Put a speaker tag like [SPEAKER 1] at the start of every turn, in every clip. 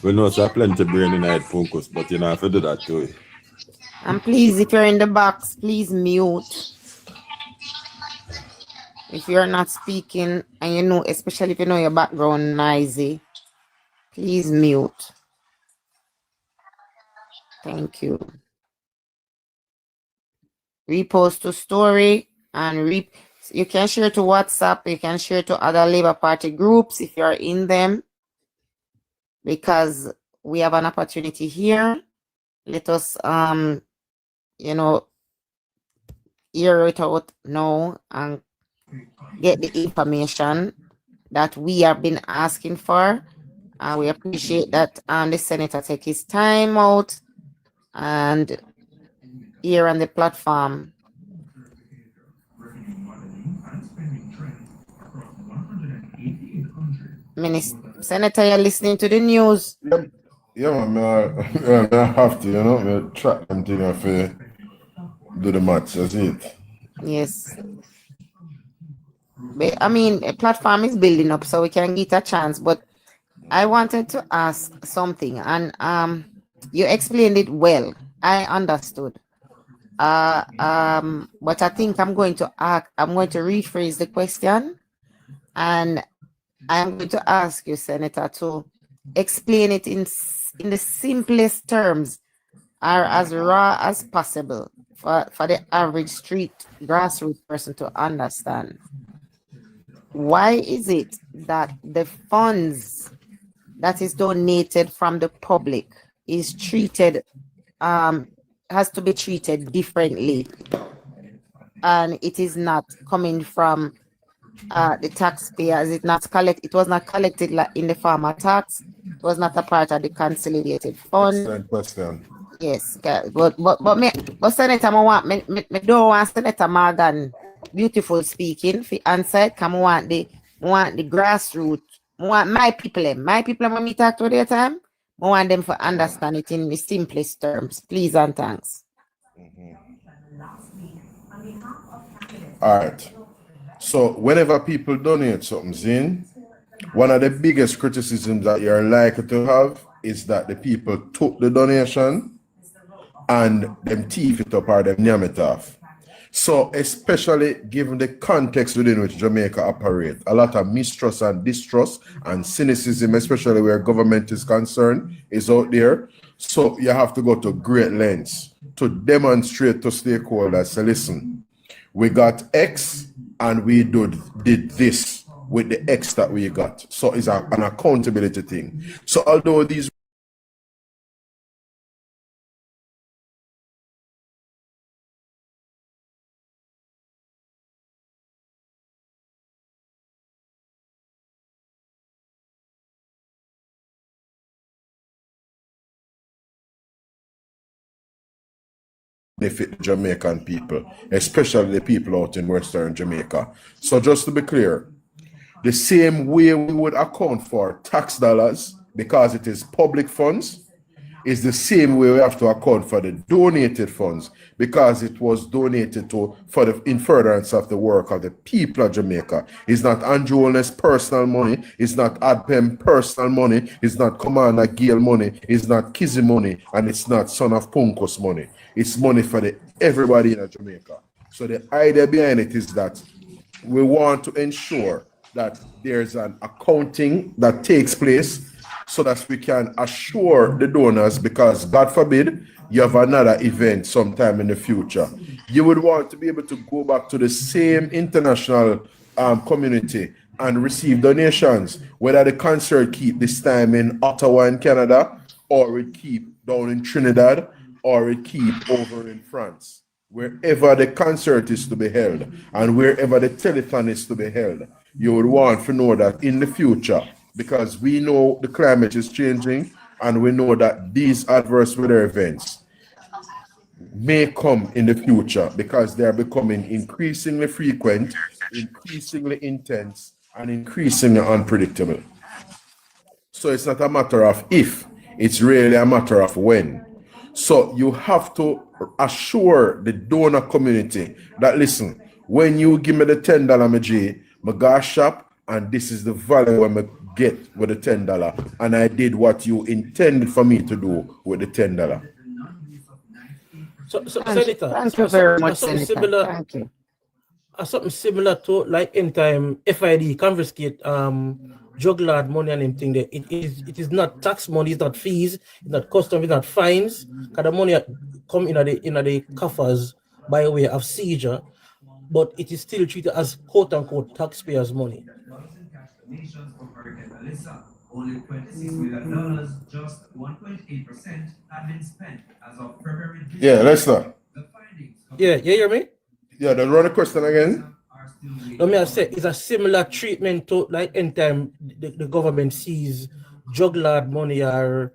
[SPEAKER 1] We know so plenty brain in it, Punkus, but you know have to do that too.
[SPEAKER 2] And please, if you're in the box, please mute. If you're not speaking and you know, especially if you know your background noisy, please mute. Thank you. Repost to story and you can share to WhatsApp, you can share to other Labour Party groups if you're in them, because we have an opportunity here. Let us you know, hear it out now and get the information that we have been asking for. We appreciate that the senator take his time out and here on the platform. Senator, you're listening to the news.
[SPEAKER 3] Yeah, man, I have to, you know, I track them thing if do the match, that's it.
[SPEAKER 2] Yes. But, I mean, a platform is building up, so we can get a chance. But I wanted to ask something, and you explained it well. I understood. But I think I'm going to rephrase the question, and I'm going to ask you, Senator, to explain it in the simplest terms or as raw as possible for the average street grassroots person to understand. Why is it that the funds that is donated from the public is treated, has to be treated differently, and it is not coming from the taxpayers? It was not collected in the form of tax. It was not a part of the consolidated fund.
[SPEAKER 3] Excellent question.
[SPEAKER 2] Yes, but Senator, me don't want Senator Morgan beautiful speaking for answer. Come want the grassroots. Want my people when me talk to their time. I want them to understand it in the simplest terms. Please and thanks.
[SPEAKER 3] All right. So whenever people donate something, one of the biggest criticisms that you're likely to have is that the people took the donation and them thief it up or them yam it off. So especially given the context within which Jamaica operate, a lot of mistrust and distrust and cynicism, especially where government is concerned, is out there. So you have to go to great lengths to demonstrate to stakeholders, say, listen, we got X and we did this with the X that we got. So it's an accountability thing. So although these benefit the Jamaican people, especially the people out in Western Jamaica. So just to be clear, the same way we would account for tax dollars because it is public funds is the same way we have to account for the donated funds because it was donated in furtherance of the work of the people of Jamaica. It's not Andrew Holness' personal money. It's not Adpem personal money. It's not Commander Gale money. It's not Kizzy money. And it's not Son of Punkus money. It's money for everybody in Jamaica. So the idea behind it is that we want to ensure that there's an accounting that takes place so that we can assure the donors, because God forbid you have another event sometime in the future. You would want to be able to go back to the same international community and receive donations, whether the concert keep this time in Ottawa in Canada, or it keep down in Trinidad, or it keep over in France. Wherever the concert is to be held and wherever the telethon is to be held, you would want to know that in the future, because we know the climate is changing and we know that these adverse weather events may come in the future because they are becoming increasingly frequent, increasingly intense, and increasingly unpredictable. So it's not a matter of if, it's really a matter of when. So you have to assure the donor community that, listen, when you give me the $10, my G, my gas shop, and this is the value when I get with the $10, and I did what you intended for me to do with the $10.
[SPEAKER 4] So,
[SPEAKER 2] Thank you,
[SPEAKER 4] Senator,
[SPEAKER 2] thank you very much,
[SPEAKER 4] something
[SPEAKER 2] Senator.
[SPEAKER 4] similar,
[SPEAKER 2] Thank you.
[SPEAKER 4] something similar to like in time FID confiscate drug lord money and anything there. It is not tax money, it's not fees, it's not custom, it's not fines. Because the money come in the coffers by way of seizure, but it is still treated as quote unquote taxpayers' money.
[SPEAKER 5] Only $26 million, just 1.8% have been spent as of February.
[SPEAKER 3] Yeah, Lester.
[SPEAKER 4] Yeah, you hear me?
[SPEAKER 3] Yeah, then run the question again.
[SPEAKER 4] Let me say, it's a similar treatment to like anytime the government sees drug lord money or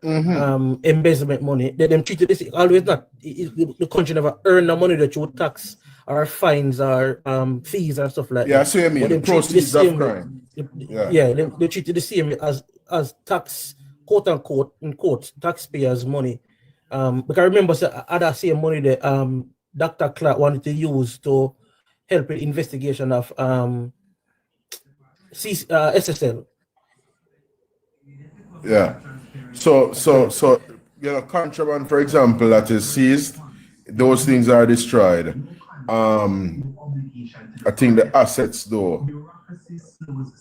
[SPEAKER 4] embezzlement money, they them treat it this always not. The country never earn the money that you would tax or fines or fees and stuff like
[SPEAKER 3] Yeah, I
[SPEAKER 4] that.
[SPEAKER 3] see what you mean. The proceeds of crime.
[SPEAKER 4] They treat it the same as tax, quote unquote, in quotes, taxpayers' money. Because I remember other same money that Dr. Clark wanted to use to help with investigation of SSL.
[SPEAKER 3] Yeah. So contraband, for example, that is seized, those things are destroyed. I think the assets though,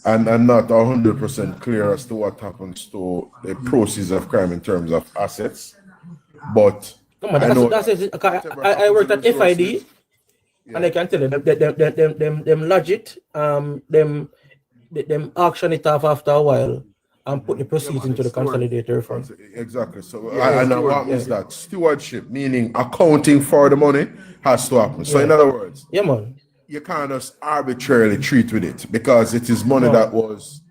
[SPEAKER 3] and I'm not 100% clear as to what happens to the proceeds of crime in terms of assets, but I
[SPEAKER 4] worked at FID, and I can tell you them lodge it, them auction it off after a while and put the proceeds into the consolidator fund.
[SPEAKER 3] Exactly. So what means that stewardship, meaning accounting for the money, has to happen. So in other words, you can't just arbitrarily treat with it because it is money that was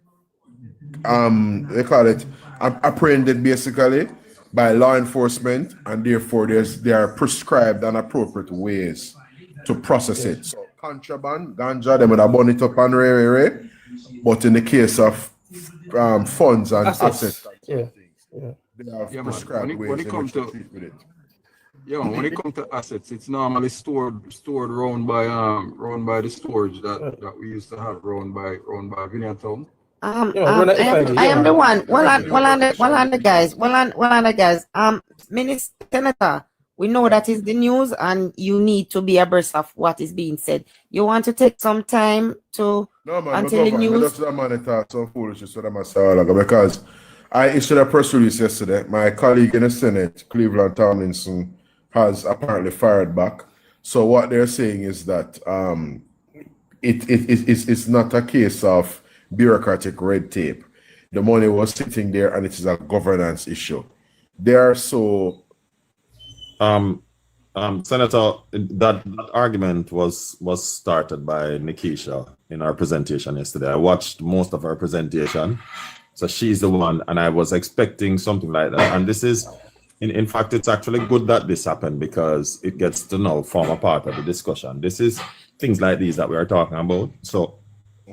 [SPEAKER 3] they call it apprehended basically by law enforcement, and therefore there are prescribed and appropriate ways to process it. So contraband, ganja, they would have burn it up and rare, but in the case of funds and assets they have prescribed ways when it comes to treat with it.
[SPEAKER 1] Yeah, when it comes to assets, it's normally stored round by the storage that we used to have round by Vineyard Town.
[SPEAKER 2] I am the one. Well on the guys. Minister Senator, we know that is the news, and you need to be abreast of what is being said. You want to take some time to until the news.
[SPEAKER 3] Some foolishness with them because I issued a press release yesterday. My colleague in the Senate, Cleveland Tomlinson, has apparently fired back. So what they're saying is that it's not a case of bureaucratic red tape. The money was sitting there, and it is a governance issue. They are so.
[SPEAKER 1] Senator, that argument was started by Nikisha in our presentation yesterday. I watched most of her presentation, so she's the one, and I was expecting something like that. And this is, in fact, it's actually good that this happened because it gets to now form a part of the discussion. This is things like these that we are talking about. So,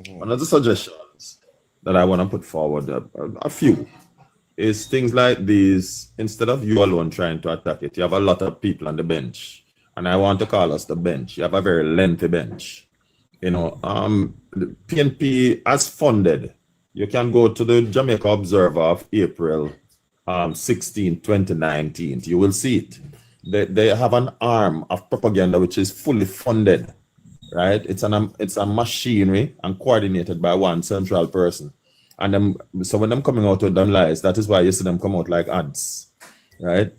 [SPEAKER 1] one of the suggestions that I want to put forward, a few, is things like these. Instead of you alone trying to attack it, you have a lot of people on the bench, and I want to call us the bench. You have a very lengthy bench. You know, the PNP as funded. You can go to the Jamaica Observer of April 16, 2019. You will see it. They have an arm of propaganda which is fully funded, right? It's a machinery and coordinated by one central person. And so when them coming out with them lies, that is why you see them come out like ants, right?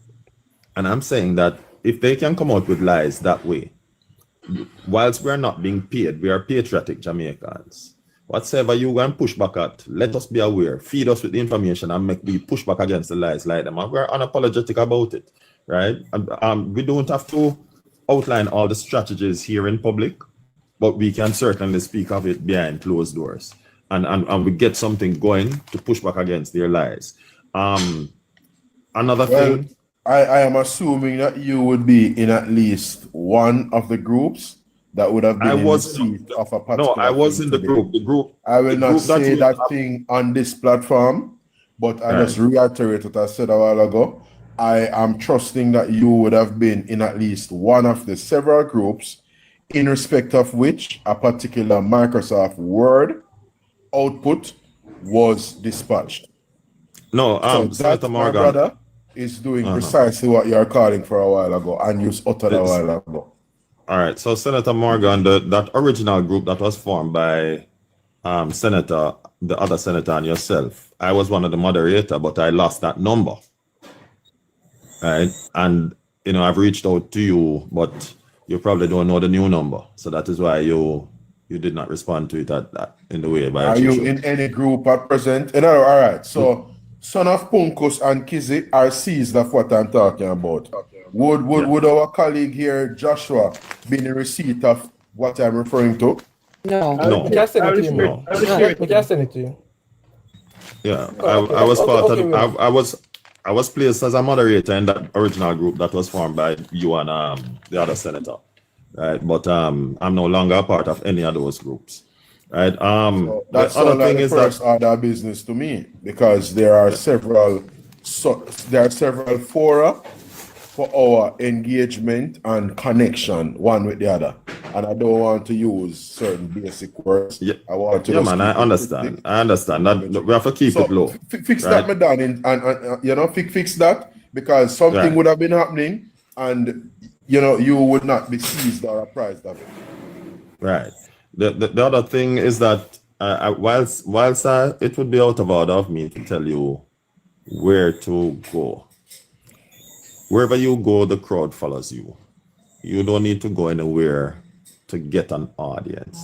[SPEAKER 1] And I'm saying that if they can come out with lies that way, whilst we are not being paid, we are patriotic Jamaicans. Whatsoever you go and push back at, let us be aware, feed us with the information and make we push back against the lies like them. And we're unapologetic about it, right? We don't have to outline all the strategies here in public, but we can certainly speak of it behind closed doors. And we get something going to push back against their lies. Another thing.
[SPEAKER 3] I am assuming that you would be in at least one of the groups that would have been in the seat of a particular.
[SPEAKER 1] No, I was in the group.
[SPEAKER 3] I will not say that thing on this platform, but I just reiterate what I said a while ago. I am trusting that you would have been in at least one of the several groups in respect of which a particular Microsoft Word output was dispatched.
[SPEAKER 1] No,
[SPEAKER 3] So
[SPEAKER 1] Senator
[SPEAKER 3] that, my
[SPEAKER 1] Morgan.
[SPEAKER 3] brother, is doing precisely what you're calling for a while ago and you uttered a while ago.
[SPEAKER 1] All right. So Senator Morgan, that original group that was formed by the other senator and yourself, I was one of the moderator, but I lost that number. Right. And I've reached out to you, but you probably don't know the new number. So that is why you did not respond to it in the way by
[SPEAKER 3] Are you in any group at present? All right. So Son of Punkus and Kizzy are seized of what I'm talking about. Would our colleague here, Joshua, be in receipt of what I'm referring to?
[SPEAKER 2] No.
[SPEAKER 1] No.
[SPEAKER 4] We can send it to you.
[SPEAKER 1] No.
[SPEAKER 4] We can send it to you.
[SPEAKER 1] Yeah,
[SPEAKER 4] Okay,
[SPEAKER 1] I was part
[SPEAKER 4] okay,
[SPEAKER 1] of.
[SPEAKER 4] wait.
[SPEAKER 1] I was placed as a moderator in that original group that was formed by you and the other senator, right? But I'm no longer a part of any of those groups, right?
[SPEAKER 3] So that
[SPEAKER 1] the other
[SPEAKER 3] sounds like
[SPEAKER 1] thing
[SPEAKER 3] the
[SPEAKER 1] is
[SPEAKER 3] first
[SPEAKER 1] that
[SPEAKER 3] order of business to me, because there are several fora for our engagement and connection one with the other. And I don't want to use certain basic words.
[SPEAKER 1] Yeah.
[SPEAKER 3] I want to
[SPEAKER 1] yeah,
[SPEAKER 3] just
[SPEAKER 1] man,
[SPEAKER 3] keep
[SPEAKER 1] I
[SPEAKER 3] it
[SPEAKER 1] understand.
[SPEAKER 3] cryptic.
[SPEAKER 1] I understand that we have to keep it low.
[SPEAKER 3] Fix
[SPEAKER 1] right?
[SPEAKER 3] that, madam, and fix that, because something
[SPEAKER 1] Right.
[SPEAKER 3] would have been happening, and you would not be seized or apprised of it.
[SPEAKER 1] Right. The other thing is that whilst it would be out of order of me to tell you where to go. Wherever you go, the crowd follows you. You don't need to go anywhere to get an audience.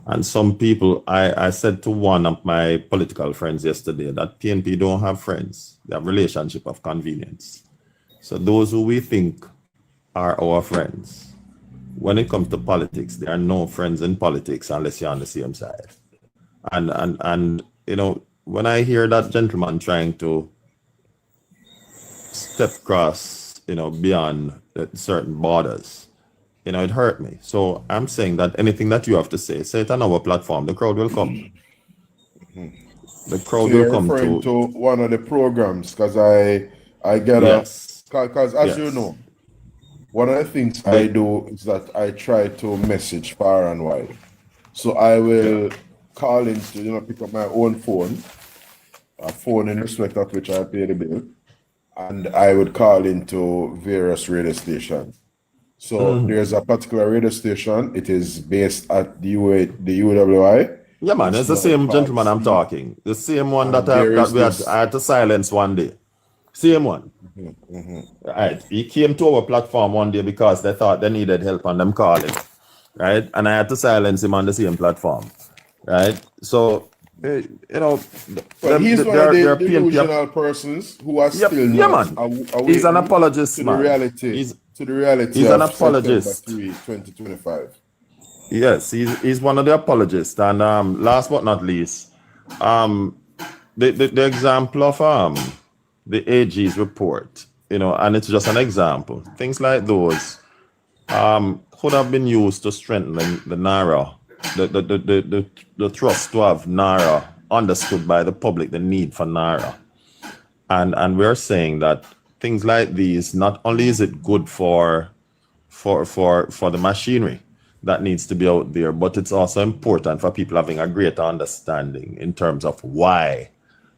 [SPEAKER 1] And some people, I said to one of my political friends yesterday that PNP don't have friends. They have relationship of convenience. So those who we think are our friends, when it comes to politics, there are no friends in politics unless you're on the same side. And when I hear that gentleman trying to step across, beyond certain borders, it hurt me. So I'm saying that anything that you have to say it on our platform. The crowd will come. The crowd
[SPEAKER 3] So
[SPEAKER 1] will
[SPEAKER 3] you're
[SPEAKER 1] come
[SPEAKER 3] referring to one of the programs, because I get
[SPEAKER 1] yes.
[SPEAKER 3] because as
[SPEAKER 1] Yes.
[SPEAKER 3] you know, one of the things I do is that I try to message far and wide. So I will call into, pick up my own phone, a phone in respect of which I pay the bill, and I would call into various radio stations. So there's a particular radio station. It is based at the UWI.
[SPEAKER 1] Yeah, man, it's the same gentleman I'm talking. The same one that I had to silence one day. Same one. Right. He came to our platform one day because they thought they needed help and them calling. Right. And I had to silence him on the same platform. Right. So,
[SPEAKER 3] he's one of the delusional persons who are still not
[SPEAKER 1] he's an apologist,
[SPEAKER 3] to
[SPEAKER 1] man.
[SPEAKER 3] the reality.
[SPEAKER 1] He's an apologist.
[SPEAKER 3] September 3, 2025.
[SPEAKER 1] Yes, he's one of the apologists. And last but not least, the example of the AG's report, and it's just an example. Things like those could have been used to strengthen the NARA, the trust to have NARA understood by the public, the need for NARA. And we're saying that things like these, not only is it good for the machinery that needs to be out there, but it's also important for people having a greater understanding in terms of why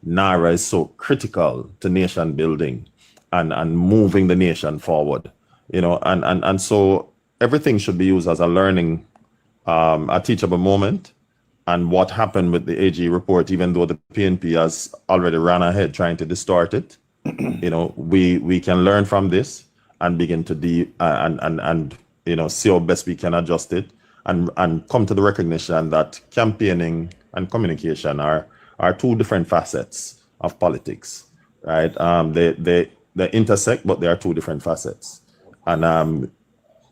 [SPEAKER 1] NARA is so critical to nation building and moving the nation forward. And so everything should be used as a learning, a teachable moment. And what happened with the AG report, even though the PNP has already ran ahead trying to distort it, we can learn from this and begin to see how best we can adjust it and come to the recognition that campaigning and communication are two different facets of politics, right? They intersect, but they are two different facets. And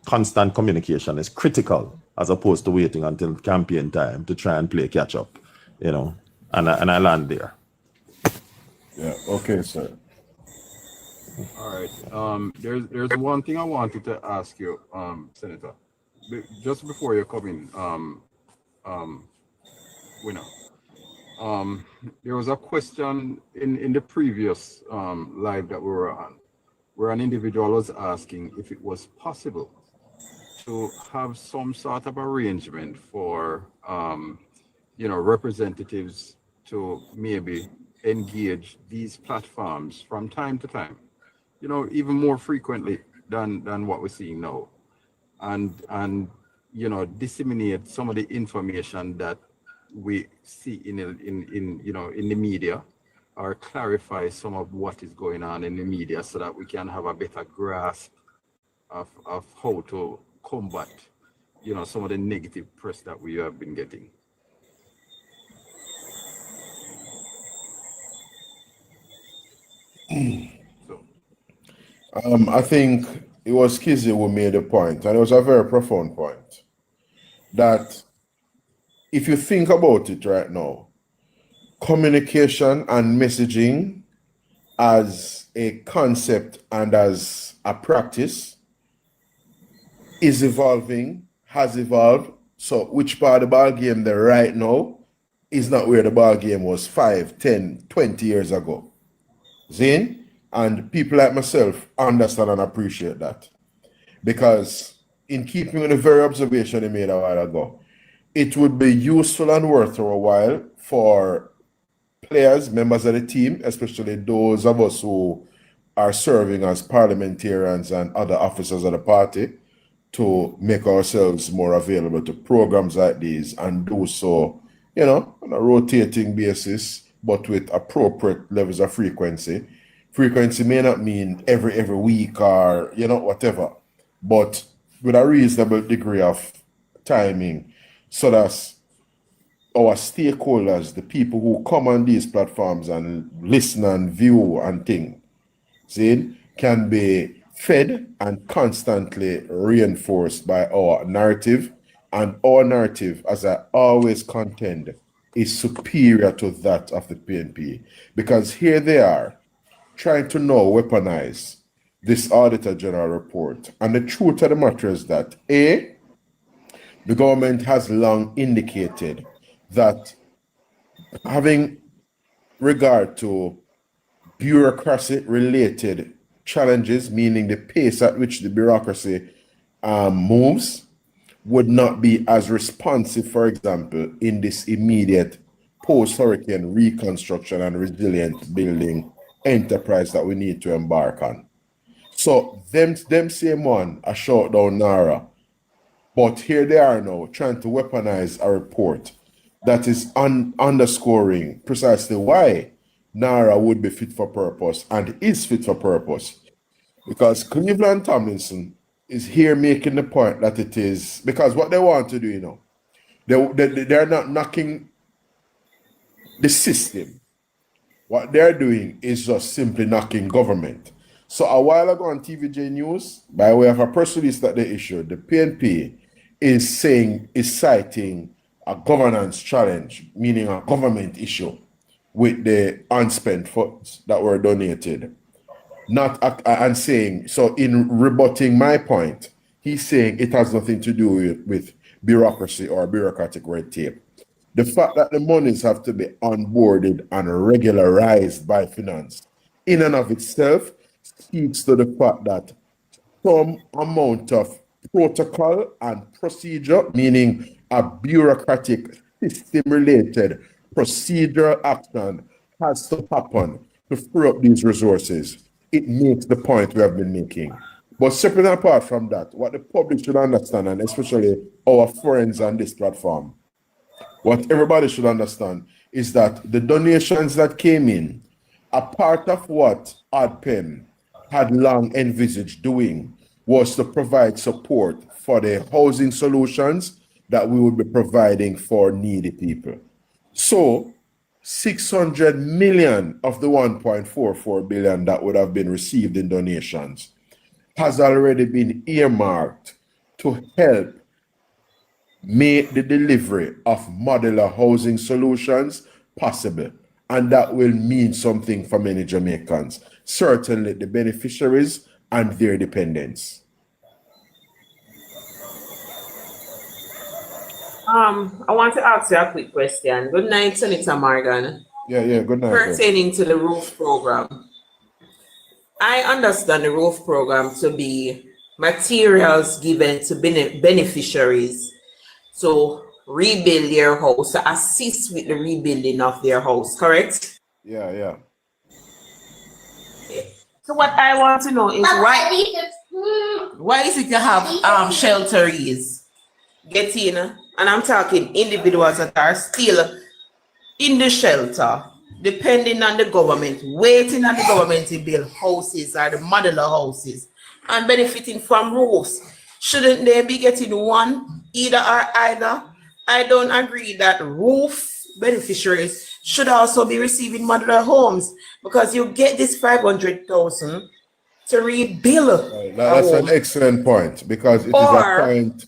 [SPEAKER 1] constant communication is critical as opposed to waiting until campaign time to try and play catch up, and I land there.
[SPEAKER 3] Yeah, okay, sir.
[SPEAKER 6] All right. There's one thing I wanted to ask you, Senator. Just before you come in, there was a question in the previous live that we were on, where an individual was asking if it was possible to have some sort of arrangement for representatives to maybe engage these platforms from time to time, even more frequently than what we're seeing now, and disseminate some of the information that we see in the media, or clarify some of what is going on in the media, so that we can have a better grasp of how to combat some of the negative press that we have been getting. So
[SPEAKER 3] I think it was Kizzy who made a point, and it was a very profound point, that if you think about it right now, communication and messaging as a concept and as a practice is evolving, has evolved. So which part of the ball game there right now is not where the ball game was 5, 10, 20 years ago. Zane? And people like myself understand and appreciate that. Because in keeping with the very observation he made a while ago, it would be useful and worth a while for players, members of the team, especially those of us who are serving as parliamentarians and other officers of the party, to make ourselves more available to programs like these, and do so, on a rotating basis, but with appropriate levels of frequency. Frequency may not mean every week or, whatever, but with a reasonable degree of timing, so that our stakeholders, the people who come on these platforms and listen and view and think, can be fed and constantly reinforced by our narrative. And our narrative, as I always contend, is superior to that of the PNP. Because here they are, trying to now weaponize this Auditor General report. And the truth of the matter is that, A, the government has long indicated that having regard to bureaucracy-related challenges, meaning the pace at which the bureaucracy moves, would not be as responsive, for example, in this immediate post-hurricane reconstruction and resilient building enterprise that we need to embark on. So them same one a shot down NARA, but here they are now trying to weaponize a report that is underscoring precisely why NARA would be fit for purpose and is fit for purpose. Because Cleveland Tomlinson is here making the point that it is, because what they want to do, they're not knocking the system. What they're doing is just simply knocking government. So a while ago on TVJ News, by way of a press release that they issued, the PNP is citing a governance challenge, meaning a government issue with the unspent funds that were donated. And saying, so in rebutting my point, he's saying it has nothing to do with bureaucracy or bureaucratic red tape. The fact that the monies have to be onboarded and regularized by finance, in and of itself, speaks to the fact that some amount of protocol and procedure, meaning a bureaucratic system-related procedural action, has to happen to free up these resources. It makes the point we have been making. But separate and apart from that, what the public should understand, and especially our friends on this platform, what everybody should understand is that the donations that came in, a part of what ADPEM had long envisaged doing was to provide support for the housing solutions that we would be providing for needy people. So 600 million of the 1.44 billion that would have been received in donations has already been earmarked to help make the delivery of modular housing solutions possible. And that will mean something for many Jamaicans, certainly the beneficiaries and their dependents.
[SPEAKER 7] I want to ask you a quick question. Good night, Senator Morgan.
[SPEAKER 3] Yeah, good night.
[SPEAKER 7] Pertaining to the roof program, I understand the roof program to be materials given to beneficiaries. So rebuild their house, to assist with the rebuilding of their house, correct?
[SPEAKER 3] Yeah.
[SPEAKER 7] So what I want to know is why is it you have shelteries getting, and I'm talking individuals that are still in the shelter, depending on the government, waiting on the government to build houses or the modular houses and benefiting from roofs. Shouldn't they be getting one, either or either? I don't agree that roof beneficiaries should also be receiving modular homes, because you get this 500,000 to rebuild
[SPEAKER 3] Right.
[SPEAKER 7] a
[SPEAKER 3] That's an
[SPEAKER 7] home.
[SPEAKER 3] excellent point, because it is a
[SPEAKER 7] Or
[SPEAKER 3] point.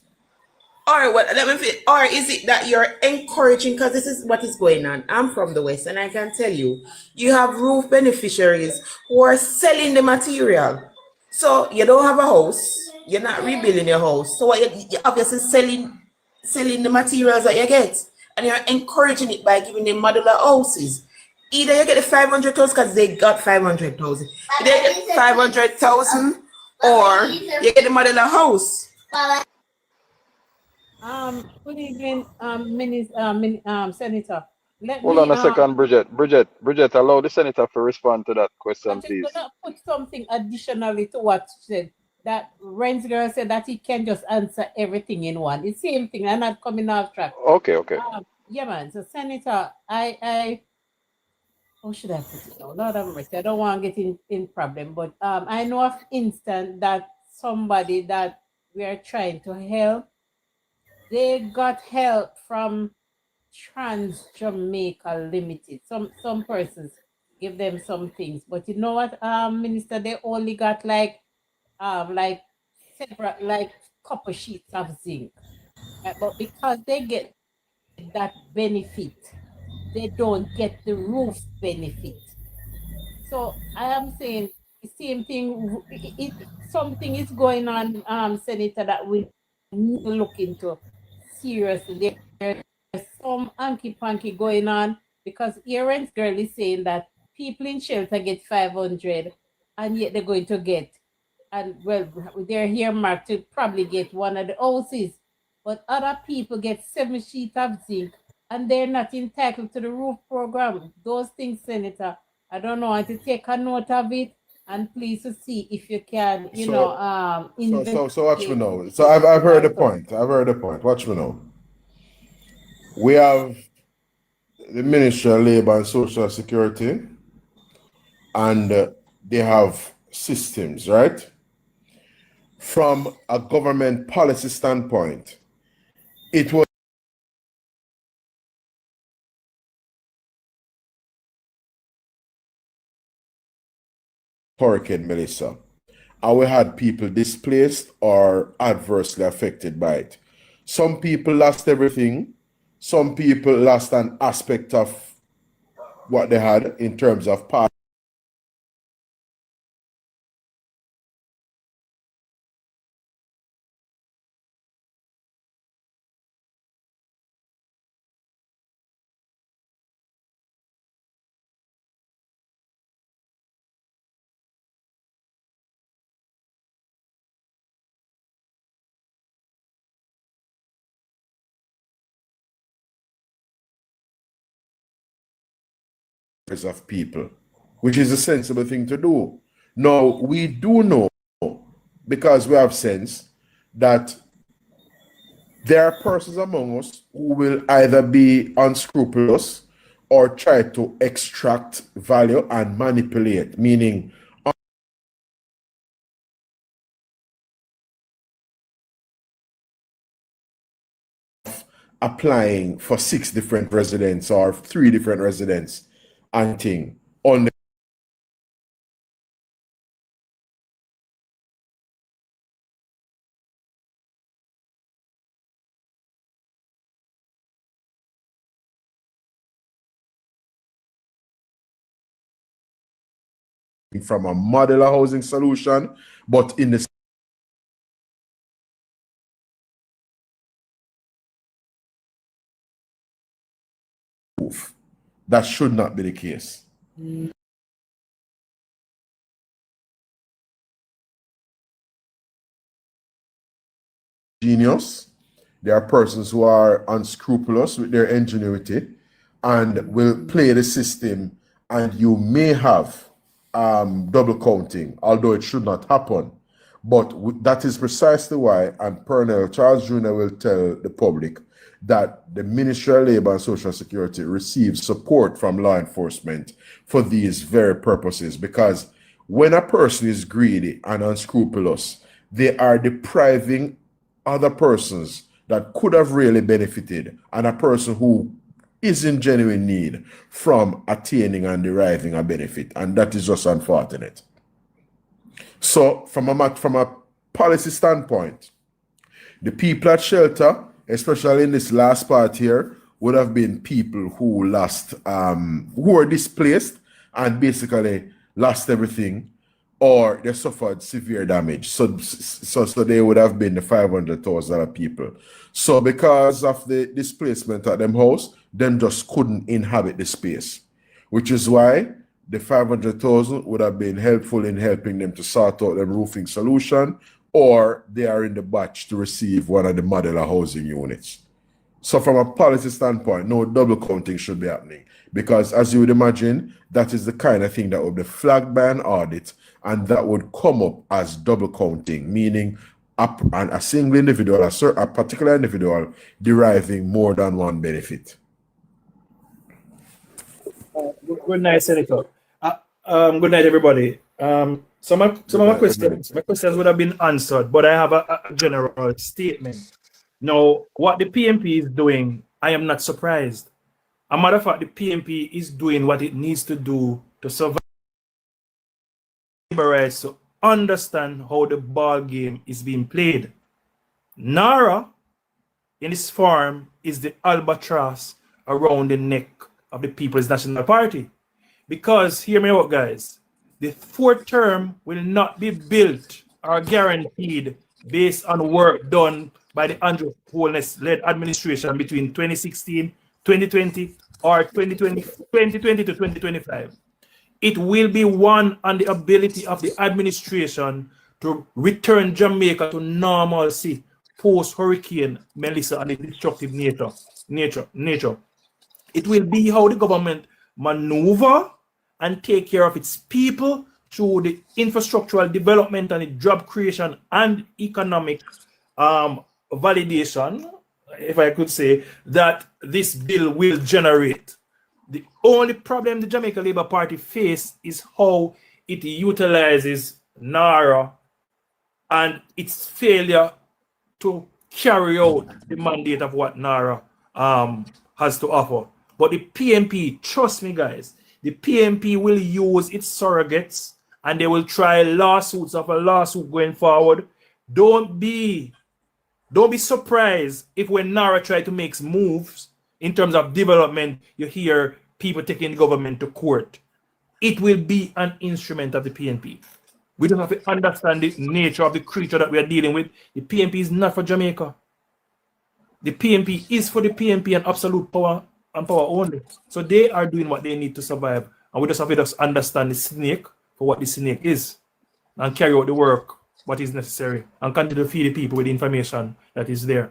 [SPEAKER 7] or what? Let me finish. Or is it that you're encouraging? Because this is what is going on. I'm from the West, and I can tell you, you have roof beneficiaries who are selling the material. So you don't have a house, you're not rebuilding your house. So what you're obviously selling the materials that you get, and you're encouraging it by giving them modular houses. Either you get the 500,000 because they got 500,000. Either you get 500,000, or you get the modular house.
[SPEAKER 8] Good evening, Senator. Let
[SPEAKER 6] Hold
[SPEAKER 8] me,
[SPEAKER 6] on a second, Bridget, allow the senator to respond to that
[SPEAKER 8] I'm
[SPEAKER 6] question,
[SPEAKER 8] just
[SPEAKER 6] please.
[SPEAKER 8] gonna put something additionally to what she said. That Ren's girl said that he can just answer everything in one. It's same thing. I'm not coming off track.
[SPEAKER 6] Okay.
[SPEAKER 8] Yeah, man. So, Senator, how should I put it now? Lord have mercy. I don't want to get in problem, but I know of instance that somebody that we are trying to help, they got help from Trans Jamaica Limited. Some persons give them some things, but you know what, Minister, they only got like separate, like couple sheets of zinc. But because they get that benefit, they don't get the roof benefit. So I am saying the same thing. Something is going on, Senator, that we need to look into seriously. There's some hanky panky going on, because Aaron's girl is saying that people in shelter get 500, and yet they're going to get, and well, they're here marked to probably get one of the houses, but other people get 7 sheets of zinc, and they're not entitled to the roof program. Those things, Senator, I don't know, I to take a note of it, and please to see if you can,
[SPEAKER 3] So watch me now. So I've heard the point. Watch me now. We have the Ministry of Labor and Social Security, and they have systems, right? From a government policy standpoint, it was Hurricane Melissa, and we had people displaced or adversely affected by it. Some people lost everything. Some people lost an aspect of what they had in terms of part. Of people, which is a sensible thing to do. Now, we do know, because we have sense, that there are persons among us who will either be unscrupulous or try to extract value and manipulate, meaning applying for 6 different residents or 3 different residents and thing on from a modular housing solution, but in the roof. That should not be the case. Genius, There are persons who are unscrupulous with their ingenuity and will play the system, and you may have double counting, although it should not happen. But that is precisely why, and Colonel Charles Jr. will tell the public that the Ministry of Labor and Social Security receives support from law enforcement for these very purposes, because when a person is greedy and unscrupulous, they are depriving other persons that could have really benefited, and a person who is in genuine need, from attaining and deriving a benefit, and that is just unfortunate. So from a policy standpoint, the people at shelter, especially in this last part here, would have been people who lost, who were displaced and basically lost everything, or they suffered severe damage. So they would have been the 500,000 people. So because of the displacement at them house, them just couldn't inhabit the space, which is why the 500,000 would have been helpful in helping them to sort out the roofing solution, or they are in the batch to receive one of the modular housing units. So from a policy standpoint, no double counting should be happening, because as you would imagine, that is the kind of thing that would be flagged by an audit, and that would come up as double counting, meaning a single individual, a particular individual, deriving more than one benefit.
[SPEAKER 9] Good night, Senator. Good night, everybody. Some of my questions would have been answered, but I have a general statement. Now, what the PMP is doing, I am not surprised. A matter of fact, the PMP is doing what it needs to do to survive labor rights, to understand how the ball game is being played. NARA, in its form, is the albatross around the neck of the People's National Party. Because, hear me out, guys, the fourth term will not be built or guaranteed based on work done by the Andrew Holness-led administration between 2016, 2020, or 2020 to 2025. It will be won on the ability of the administration to return Jamaica to normalcy post-Hurricane Melissa and the destructive nature. It will be how the government maneuver and take care of its people through the infrastructural development and the job creation and economic validation, if I could say, that this bill will generate. The only problem the Jamaica Labour Party face is how it utilizes NARA and its failure to carry out the mandate of what NARA has to offer. But the PMP, trust me, guys, the PMP will use its surrogates and they will try lawsuits of a lawsuit going forward. Don't be surprised if when NARA try to make moves in terms of development, you hear people taking the government to court. It will be an instrument of the PNP. We don't have to understand the nature of the creature that we are dealing with. The PNP is not for Jamaica. The PNP is for the PNP and absolute power and power only. So they are doing what they need to survive. And we just have to understand the snake for what the snake is and carry out the work, what is necessary, and continue to feed the people with the information that is there.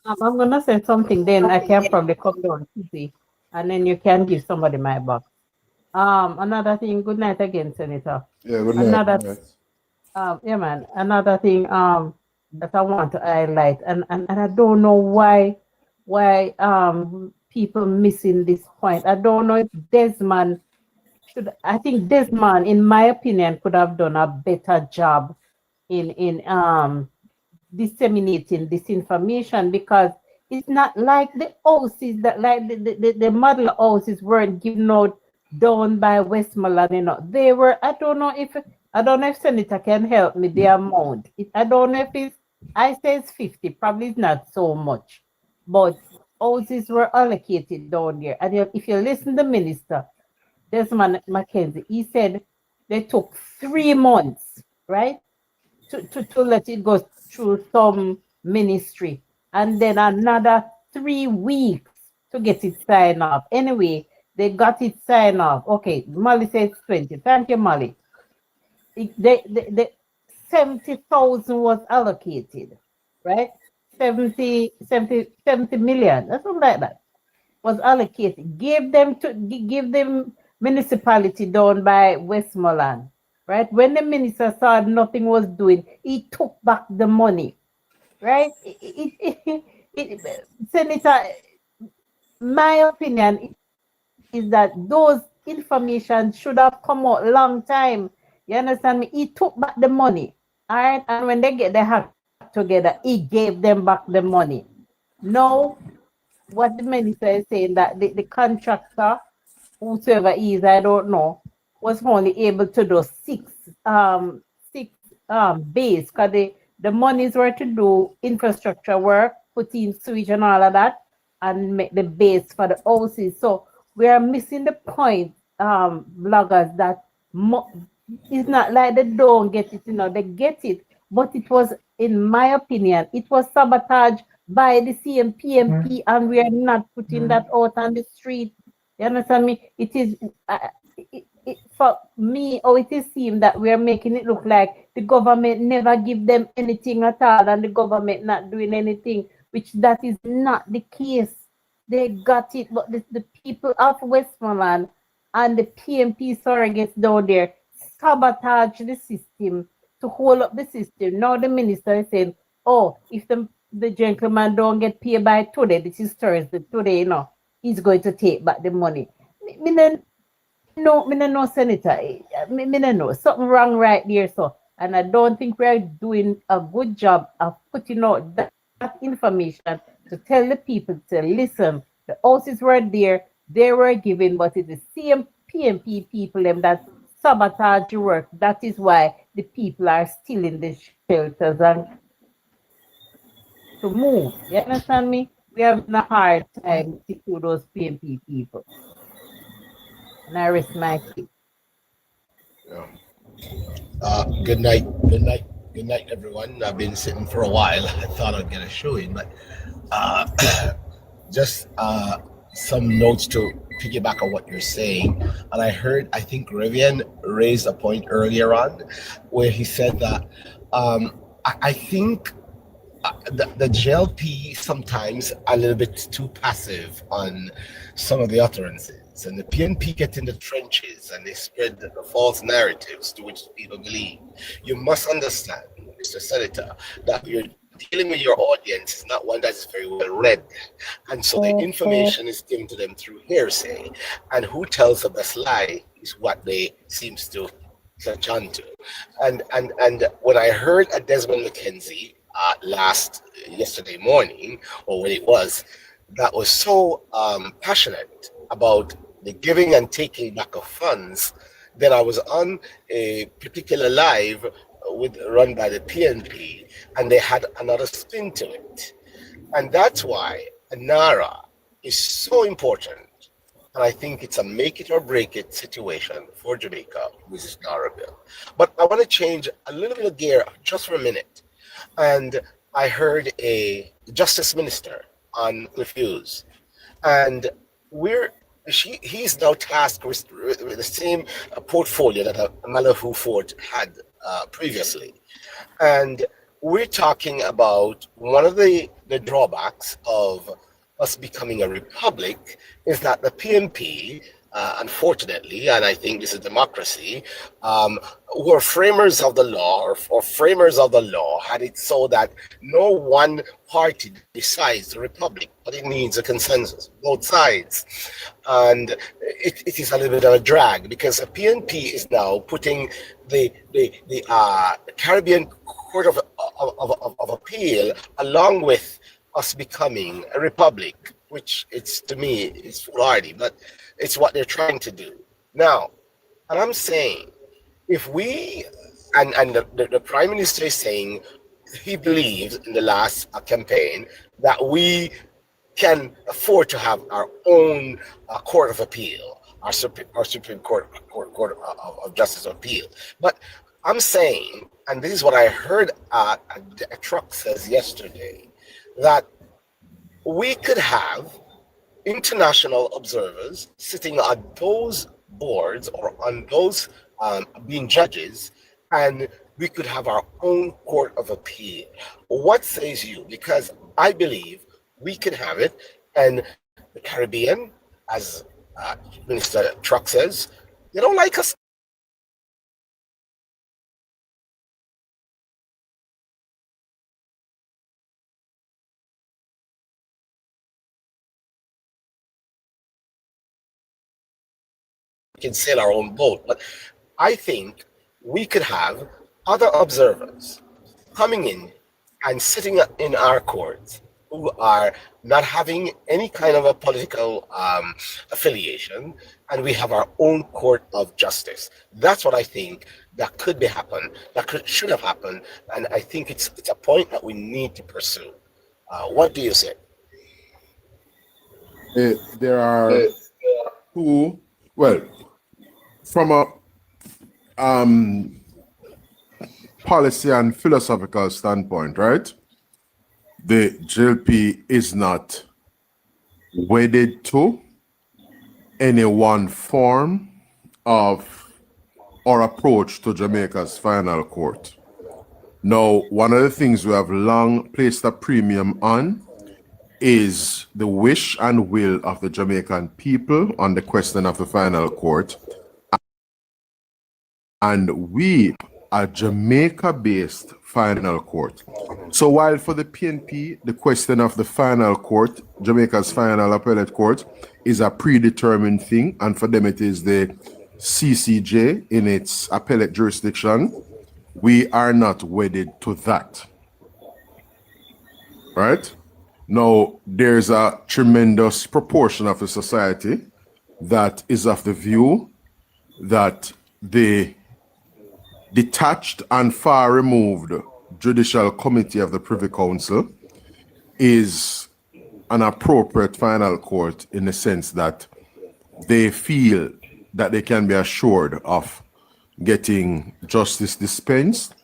[SPEAKER 8] I'm going to say something, then I can probably come down easy, and then you can give somebody my box. Another thing, good night again, Senator.
[SPEAKER 3] Yeah, good night.
[SPEAKER 8] Yeah, man, another thing that I want to highlight, and I don't know why people missing this point. I don't know if Desmond I think Desmond, in my opinion, could have done a better job in disseminating this information, because it's not like the houses that, like the model houses weren't given out down by Westmoreland, you know. They were, I don't know if Senator can help me the amount. I don't know if it's, I say it's 50, probably it's not so much, but houses were allocated down there. And if you listen to the minister, Desmond Mackenzie, he said they took 3 months, right, to let it go through some ministry, and then another 3 weeks to get it signed off. Anyway, they got it signed off. Okay, Molly says 20. Thank you, Molly. 70,000 was allocated, right? 70 million, or something like that was allocated. Give them municipality down by Westmoreland, right? When the minister saw nothing was doing, he took back the money, right? Senator, my opinion is that those information should have come out long time. You understand me? He took back the money, all right? And when they get their act together, he gave them back the money. No, what the minister is saying that the contractor, whosoever he is, I don't know, was only able to do six base because the monies were to do infrastructure work, put in sewage and all of that, and make the base for the houses. So we are missing the point, bloggers, that it's not like they don't get it, they get it, but it was, in my opinion, it was sabotage by the CMPMP, and we are not putting that out on the street. You understand me? It is, for me, or it is seem that we are making it look like the government never give them anything at all, and the government not doing anything, which that is not the case. They got it, but the people of Westmoreland and the PMP surrogates down there sabotage the system to hold up the system. Now the minister is saying, oh, if the gentleman don't get paid by today, this is Thursday, today, he's going to take back the money. No, Senator. No, something wrong right there, so. And I don't think we're doing a good job of putting out that information to tell the people to listen. The houses were there, they were given, but it's the same PMP people them that sabotage the work. That is why the people are still in the shelters and to move. You understand me? We have a hard time to secure those PMP people. And I rest my case.
[SPEAKER 10] Good night, everyone. I've been sitting for a while. I thought I'd get a show in, but just some notes to piggyback on what you're saying. And I think Rivian raised a point earlier on where he said that I think the JLP sometimes a little bit too passive on some of the utterances, and the PNP get in the trenches and they spread the false narratives to which people believe. You must understand, Mr. Senator, that you're dealing with your audience is not one that is very well read, and so the information is given to them through hearsay, and who tells the best lie is what they seems to catch on to. And when I heard a Desmond McKenzie yesterday morning, or when it was, that was so passionate about the giving and taking back of funds, that I was on a particular live run by the PNP, and they had another spin to it. And that's why NARA is so important. And I think it's a make it or break it situation for Jamaica with this NARA bill. But I want to change a little bit of gear just for a minute. And I heard a justice minister on Cliff Hughes, and he's now tasked with the same portfolio that Malahoo Fort had previously. And we're talking about one of the drawbacks of us becoming a republic is that the PNP, unfortunately, and I think this is democracy, who are framers of the law or framers of the law had it so that no one party decides the republic, but it needs a consensus, both sides. And it is a little bit of a drag because the PNP is now putting the Caribbean Court of Appeal along with us becoming a republic, which to me is foolhardy, but it's what they're trying to do now. And I'm saying, if we and the Prime Minister is saying he believes in the last campaign that we can afford to have our own Court of Appeal, our Supreme Court of Justice of Appeal. But I'm saying, and this is what I heard a truck says yesterday, that we could have international observers sitting on those boards or on those being judges, and we could have our own court of appeal. What says you? Because I believe we can have it, and the Caribbean, as Minister Truck says, they don't like us. We can sail our own boat, but I think we could have other observers coming in and sitting in our courts who are not having any kind of a political affiliation, and we have our own court of justice. That's what I think that could be happen, should have happened, and I think it's a point that we need to pursue. What do you say?
[SPEAKER 3] There are two. Well, from a policy and philosophical standpoint, right? The JLP is not wedded to any one form of or approach to Jamaica's final court. Now, one of the things we have long placed a premium on is the wish and will of the Jamaican people on the question of the final court. And we are Jamaica-based final court. So while for the PNP, the question of the final court, Jamaica's final appellate court, is a predetermined thing, and for them it is the CCJ in its appellate jurisdiction, we are not wedded to that. Right? Now, there's a tremendous proportion of the society that is of the view that the detached and far removed judicial committee of the Privy Council is an appropriate final court in the sense that they feel that they can be assured of getting justice dispensed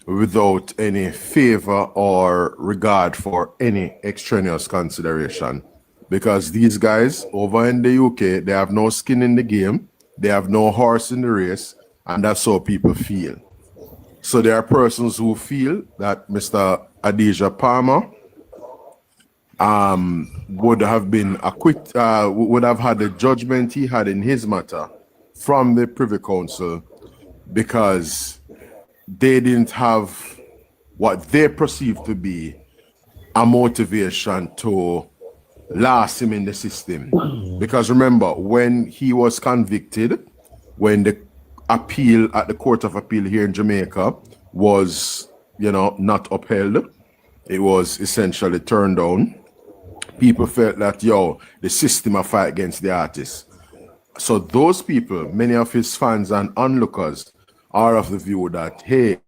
[SPEAKER 3] without any favor or regard for any extraneous consideration. Because these guys over in the UK, they have no skin in the game, they have no horse in the race, and that's how people feel. So there are persons who feel that Mr. Adidja Palmer would have been acquitted, would have had the judgment he had in his matter from the Privy Council because they didn't have what they perceived to be a motivation to last him in the system. Because remember, when he was convicted, when the appeal at the Court of Appeal here in Jamaica was, not upheld, it was essentially turned down. People felt that, the system a fight against the artist. So those people, many of his fans and onlookers, are of the view that, hey,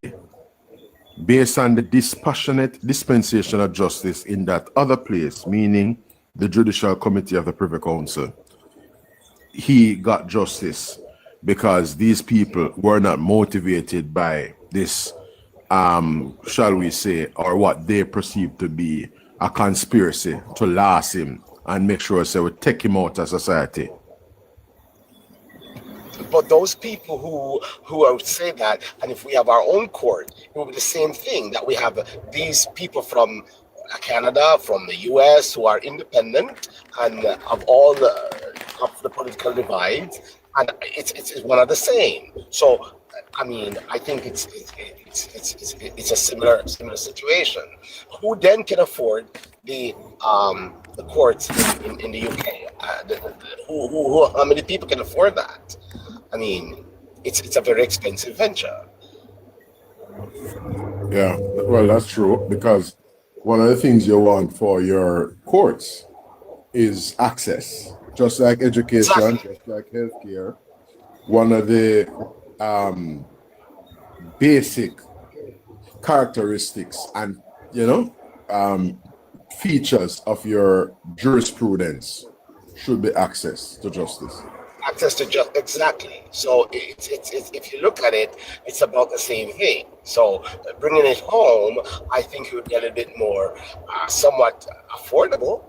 [SPEAKER 3] based on the dispassionate dispensation of justice in that other place, meaning the Judicial Committee of the Privy Council, he got justice because these people were not motivated by this, shall we say, or what they perceive to be a conspiracy to last him and make sure they would take him out of society.
[SPEAKER 10] But those people who would say that, and if we have our own court, it will be the same thing, that we have these people from Canada, from the US, who are independent and of all of the political divides, and it's one of the same. So, I mean, I think it's a similar situation. Who then can afford the courts in the UK? How many people can afford that? I mean, it's a very expensive venture.
[SPEAKER 3] Yeah, well, that's true, because one of the things you want for your courts is access, just like education,
[SPEAKER 10] Exactly.
[SPEAKER 3] just like healthcare. One of the basic characteristics and features of your jurisprudence should be access to justice.
[SPEAKER 10] Access to just exactly. So it's if you look at it, it's about the same thing. So bringing it home, I think it would be a little bit more somewhat affordable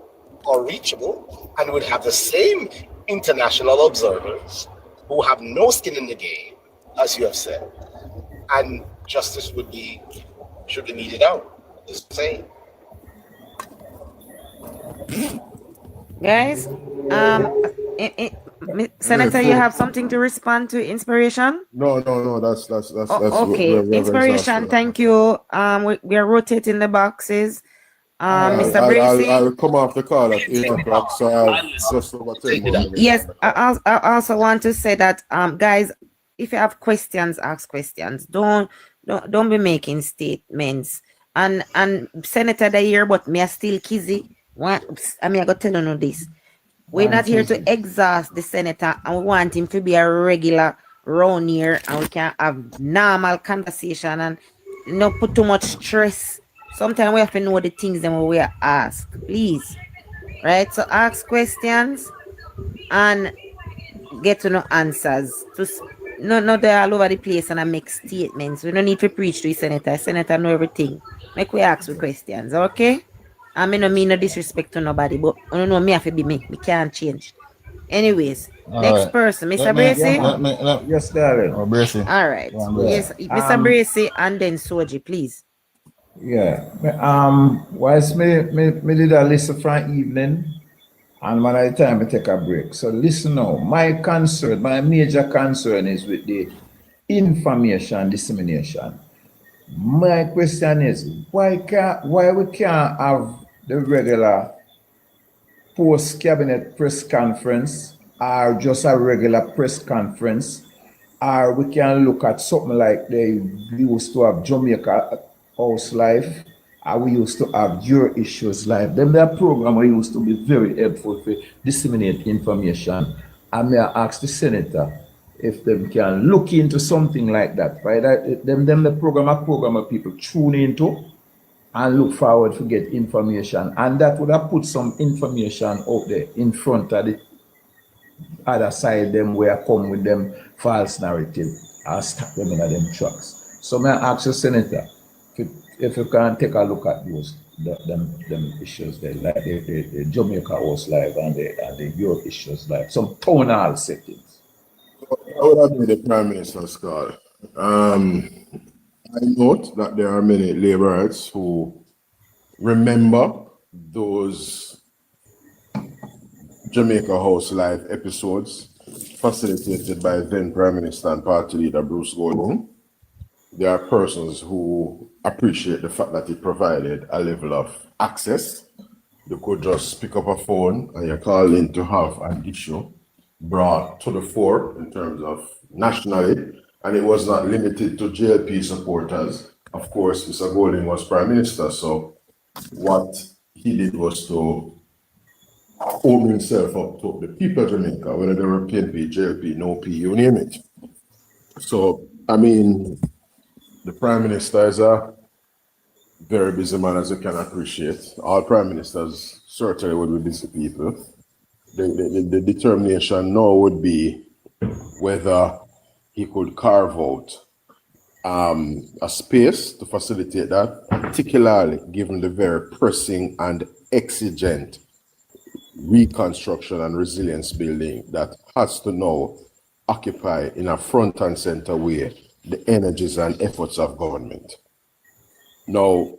[SPEAKER 10] or reachable, and would have the same international observers who have no skin in the game, as you have said, and justice should be meted out. Just saying.
[SPEAKER 2] Guys, Senator, you have something to respond to Inspiration?
[SPEAKER 3] No. That's
[SPEAKER 2] Okay, Inspiration. Thank you. We are rotating the boxes. Mr. Bracy.
[SPEAKER 3] I'll come off the call at 8 o'clock, so I'll just over 10 more minutes.
[SPEAKER 2] Yes, I also want to say that, guys, if you have questions, ask questions. Don't be making statements. And Senator the year, but me are still kizzy. I gotta tell you this. We're not here to exhaust the senator, and we want him to be a regular round here, and we can have normal conversation and not put too much stress. Sometimes we have to know the things that we are asked. Please. Right? So ask questions and get to know answers. No, they're all over the place and I make statements. We don't need to preach to the senator. Senator know everything. Make we ask the questions, okay? I mean, no mean no disrespect to nobody, but I don't know, me have to be me. Me can't change. Anyways, next person, Mr. Bracy.
[SPEAKER 11] Yes, darling.
[SPEAKER 2] All right. Yes, Mr. Bracy and then Soji, please.
[SPEAKER 11] Yeah. Whilst me did a listen from evening, and when I time I take a break. So listen now. My major concern is with the information dissemination. My question is, why we can't have the regular post-cabinet press conference or just a regular press conference, or we can look at something like they used to have Jamaica House Live, or we used to have Your Issues Live. That program used to be very helpful for disseminate information. And may I ask the senator if they can look into something like that, right? The program people tune into and look forward to get information. And that would have put some information out there in front of the other side, them where come with them false narrative and stop them in them tracks. So may I ask the senator if you can take a look at those them issues there, like the Jamaica House Live and the Your Issues Live, some town hall settings.
[SPEAKER 3] I would have been the Prime Minister's call. I note that there are many laborers who remember those Jamaica House Live episodes facilitated by then Prime Minister and Party Leader Bruce Gordon. There are persons who appreciate the fact that it provided a level of access. You could just pick up a phone and you call in to have an issue brought to the fore in terms of nationally, and it was not limited to JLP supporters. Of course, Mr. Golding was Prime Minister, so what he did was to open himself up to the people of Jamaica, whether they were PNP, JLP, no P, you name it. So, I mean, the Prime Minister is a very busy man, as you can appreciate. All Prime Ministers certainly would be busy people. The determination now would be whether he could carve out a space to facilitate that, particularly given the very pressing and exigent reconstruction and resilience building that has to now occupy in a front and center way the energies and efforts of government. Now,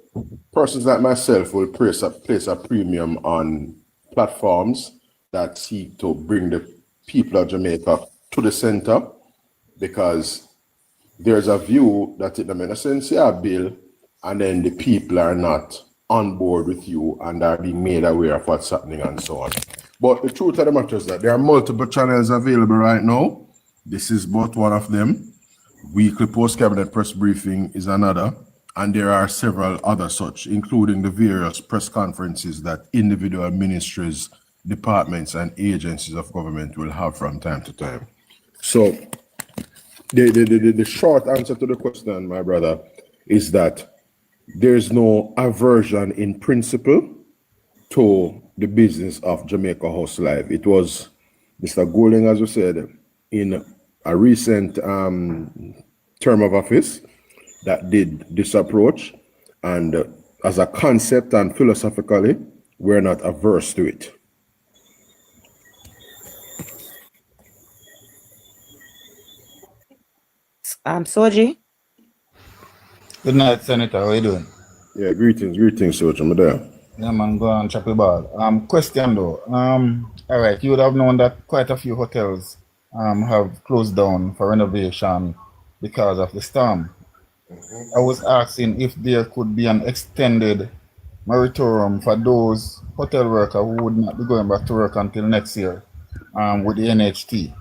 [SPEAKER 3] persons like myself will place a premium on platforms that seek to bring the people of Jamaica to the center, because there's a view that in a sense, a bill, and then the people are not on board with you and are being made aware of what's happening and so on. But the truth of the matter is that there are multiple channels available right now. This is but one of them. Weekly post-cabinet press briefing is another. And there are several other such, including the various press conferences that individual ministries, departments, and agencies of government will have from time to time. So the short answer to the question, my brother, is that there is no aversion in principle to the business of Jamaica House Live. It was Mr. Golding, as you said, in a recent term of office that did this approach, and as a concept and philosophically, we're not averse to it.
[SPEAKER 2] Soji?
[SPEAKER 12] Good night, Senator. How you doing?
[SPEAKER 3] Yeah, greetings, Socha. I'm there.
[SPEAKER 12] Yeah, man, go on, chop the ball. Question though. All right, you would have known that quite a few hotels have closed down for renovation because of the storm. I was asking if there could be an extended moratorium for those hotel workers who would not be going back to work until next year, with the NHT.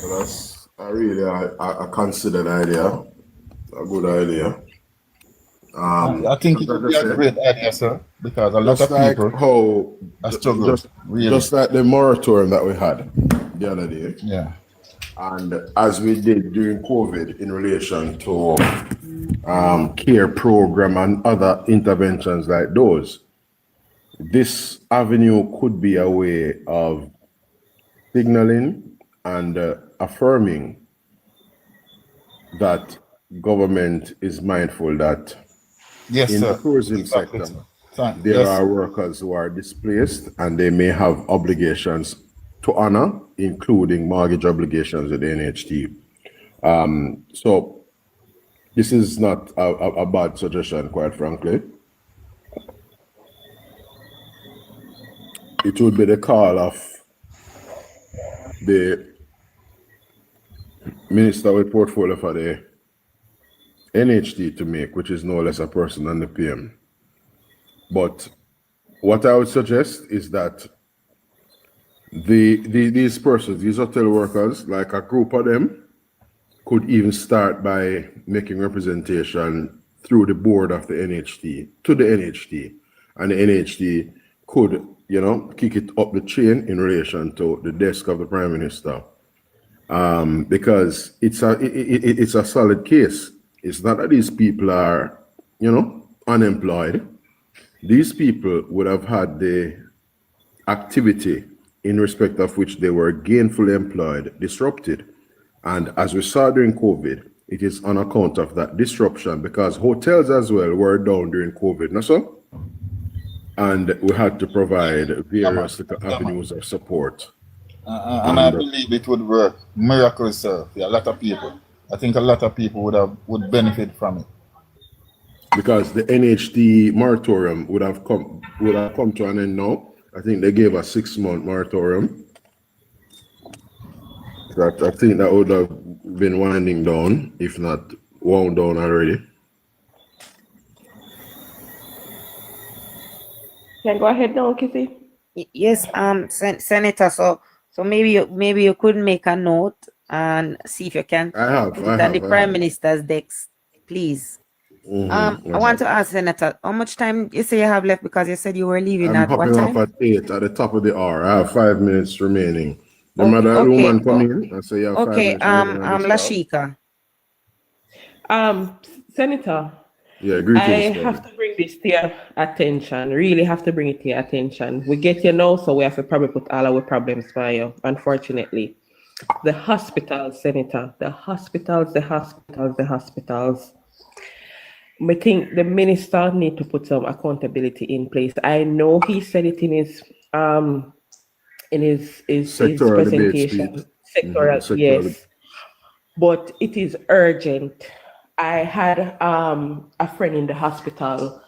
[SPEAKER 3] Well, that's really a considered idea, a good idea.
[SPEAKER 12] I think it would be a great idea, sir, because a lot of
[SPEAKER 3] like
[SPEAKER 12] people
[SPEAKER 3] how
[SPEAKER 12] are struggling. Really.
[SPEAKER 3] Just like the moratorium that we had the other day.
[SPEAKER 12] Yeah.
[SPEAKER 3] And as we did during COVID in relation to care program and other interventions like those, this avenue could be a way of signaling and affirming that government is mindful that in the tourism sector, there are workers who are displaced and they may have obligations to honor, including mortgage obligations with the NHT. So this is not a bad suggestion, quite frankly. It would be the call of the minister with portfolio for the NHT to make, which is no less a person than the PM. But what I would suggest is that these persons, these hotel workers, like a group of them, could even start by making representation through the board of the NHT to the NHT, and the NHT could, kick it up the chain in relation to the desk of the Prime Minister, because it's a solid case. It's not that these people are, unemployed. These people would have had the activity in respect of which they were gainfully employed disrupted. And as we saw during COVID, it is on account of that disruption, because hotels as well were down during COVID, no so? And we had to provide various avenues of support.
[SPEAKER 12] And I believe it would work miracles, sir, for a lot of people. I think a lot of people would benefit from it.
[SPEAKER 3] Because the NHT moratorium would have come to an end now. I think they gave a 6-month moratorium. That I think that would have been winding down, if not wound down already.
[SPEAKER 7] Can I go ahead now, Kissy?
[SPEAKER 2] Yes, Senator. So maybe you could make a note and see if you can put it on the Prime Minister's desk, please. I want to ask Senator, how much time you say you have left, because you said you were leaving at what time?
[SPEAKER 3] I'm up at 8 at the top of the hour. I have 5 minutes remaining. The mother woman come in and say you have 5 minutes remaining.
[SPEAKER 2] Lashika.
[SPEAKER 7] Senator.
[SPEAKER 3] Yeah, greetings.
[SPEAKER 7] I have to bring this to your attention. Really have to bring it to your attention. We get you now, so we have to probably put all our problems by you, unfortunately. The hospitals, Senator, the hospitals. I think the minister need to put some accountability in place. I know he said it in his presentation. Sectoral, yes. But it is urgent. I had a friend in the hospital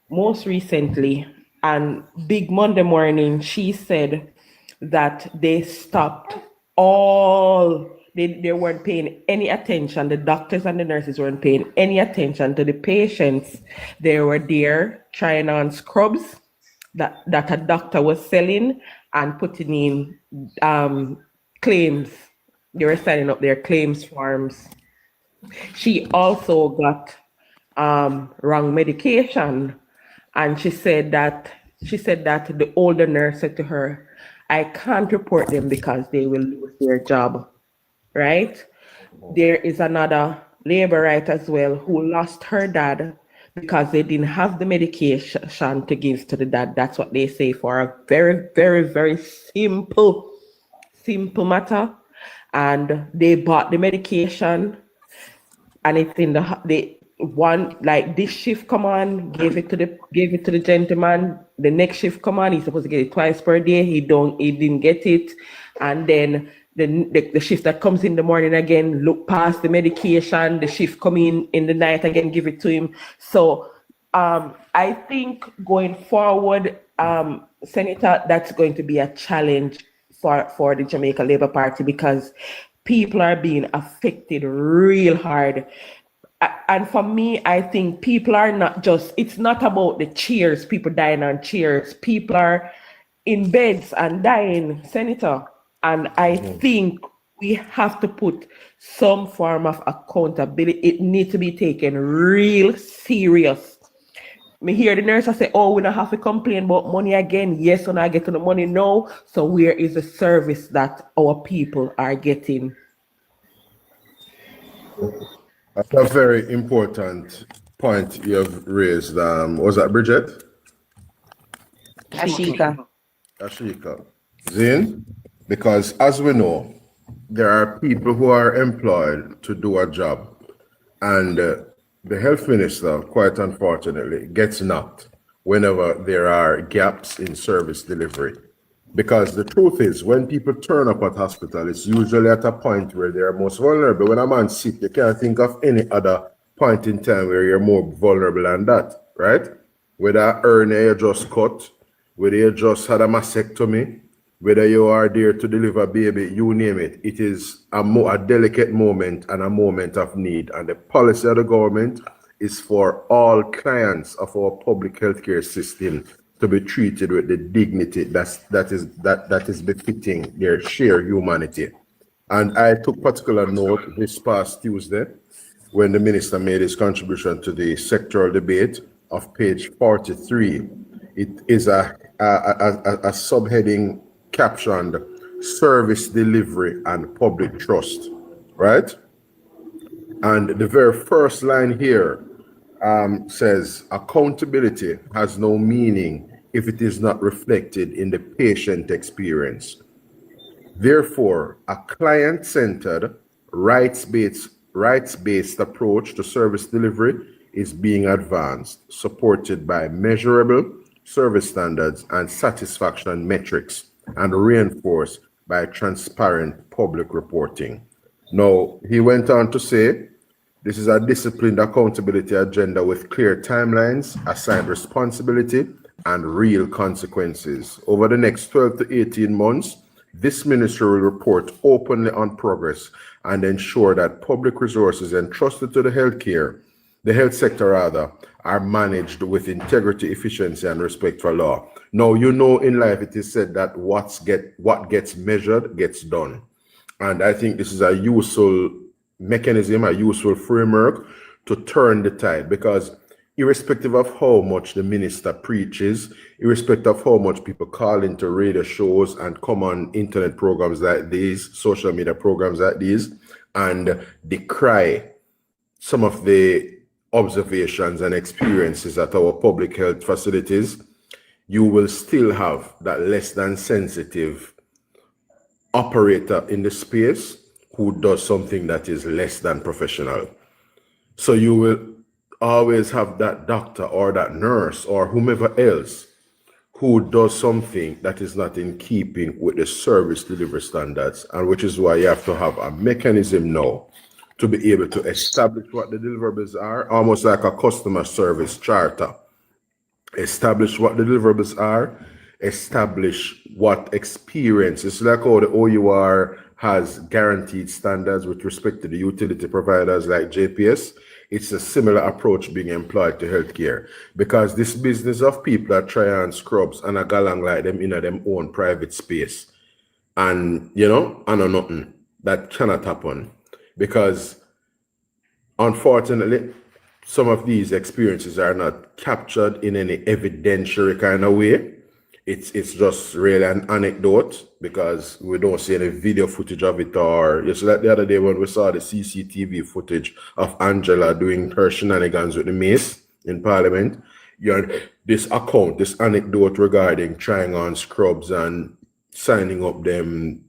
[SPEAKER 7] most recently, and big Monday morning, she said that they stopped they weren't paying any attention. The doctors and the nurses weren't paying any attention to the patients. They were there trying on scrubs that a doctor was selling and putting in claims. They were signing up their claims forms. She also got wrong medication, and she said that the older nurse said to her, "I can't report them because they will lose their job." Right? There is another labor right as well who lost her dad because they didn't have the medication to give to the dad. That's what they say, for a very, very, very simple matter. And they bought the medication, and it's in the one, like, this shift come on, gave it to the gentleman. The next shift come on, he's supposed to get it twice per day. He didn't get it, and then the shift that comes in the morning again, look past the medication, the shift come in the night again, give it to him. So I think going forward, Senator, that's going to be a challenge for the Jamaica Labour Party, because people are being affected real hard. And for me, I think people are not just, it's not about the chairs, people dying on chairs. People are in beds and dying, Senator. And I think we have to put some form of accountability. It needs to be taken real serious. Me hear the nurse say, oh, we don't have to complain about money again. Yes, when I get to the money now. So where is the service that our people are getting?
[SPEAKER 3] That's a very important point you have raised. Was that Bridget?
[SPEAKER 2] Ashika.
[SPEAKER 3] Zin? Because as we know, there are people who are employed to do a job, and the health minister, quite unfortunately, gets knocked whenever there are gaps in service delivery. Because the truth is, when people turn up at hospital, it's usually at a point where they are most vulnerable. When a man's sick, you can't think of any other point in time where you're more vulnerable than that, right? Whether a hernia you just cut, whether you just had a mastectomy, whether you are there to deliver a baby, you name it. It is a delicate moment and a moment of need. And the policy of the government is for all clients of our public healthcare system to be treated with the dignity that is befitting their sheer humanity. And I took particular note this past Tuesday when the minister made his contribution to the sectoral debate of page 43. It is a subheading captioned service delivery and public trust, right? And the very first line here says accountability has no meaning if it is not reflected in the patient experience. Therefore, a client-centered, rights-based approach to service delivery is being advanced, supported by measurable service standards and satisfaction metrics, and reinforced by transparent public reporting. Now, he went on to say, this is a disciplined accountability agenda with clear timelines, assigned responsibility, and real consequences. Over the next 12 to 18 months, this ministry will report openly on progress and ensure that public resources entrusted to the health sector rather, are managed with integrity, efficiency, and respect for law. Now, you know, in life it is said that what gets measured gets done. And I think this is a useful mechanism, a useful framework to turn the tide, because irrespective of how much the minister preaches, irrespective of how much people call into radio shows and come on internet programs like these, social media programs like these, and decry some of the observations and experiences at our public health facilities, you will still have that less than sensitive operator in the space who does something that is less than professional. So you will always have that doctor or that nurse or whomever else who does something that is not in keeping with the service delivery standards, and which is why you have to have a mechanism now to be able to establish what the deliverables are, almost like a customer service charter. Establish what the deliverables are, establish what experience. It's like how the OUR has guaranteed standards with respect to the utility providers like JPS. It's a similar approach being employed to healthcare, because this business of people that try and scrubs and a galang like them in them own private space, and you know, I know nothing that cannot happen, because unfortunately some of these experiences are not captured in any evidentiary kind of way. It's just really an anecdote, because we don't see any video footage of it. Or just like the other day when we saw the CCTV footage of Angela doing her shenanigans with the mace in Parliament, you know, this anecdote regarding trying on scrubs and signing up them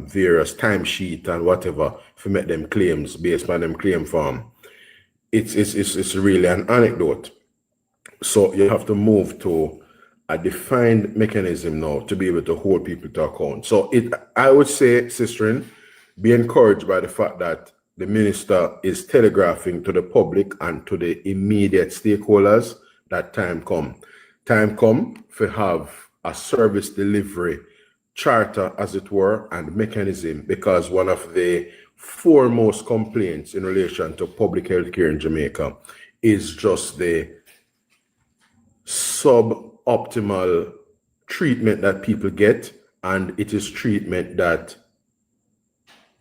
[SPEAKER 3] various timesheet and whatever to make them claims based on them claim form. It's really an anecdote. So you have to move to a defined mechanism now to be able to hold people to account. So I would say, Sisterin, be encouraged by the fact that the minister is telegraphing to the public and to the immediate stakeholders that time come. Time come to have a service delivery charter, as it were, and mechanism, because one of the foremost complaints in relation to public health care in Jamaica is just the suboptimal treatment that people get, and it is treatment that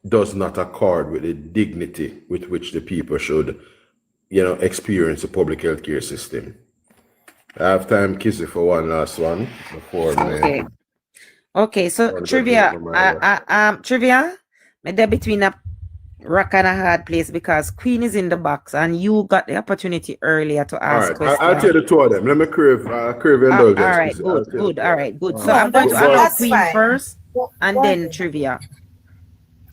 [SPEAKER 3] does not accord with the dignity with which the people should, experience the public health care system. I have time, Kizzy, for one last one before
[SPEAKER 2] Okay, so trivia. Trivia. They're between a rock and a hard place because Queen is in the box and you got the opportunity earlier to ask questions.
[SPEAKER 3] I'll tell the two of them. Let me crave indulgence.
[SPEAKER 2] All right, good. All right, good. So I'm going to allow Queen first and then trivia.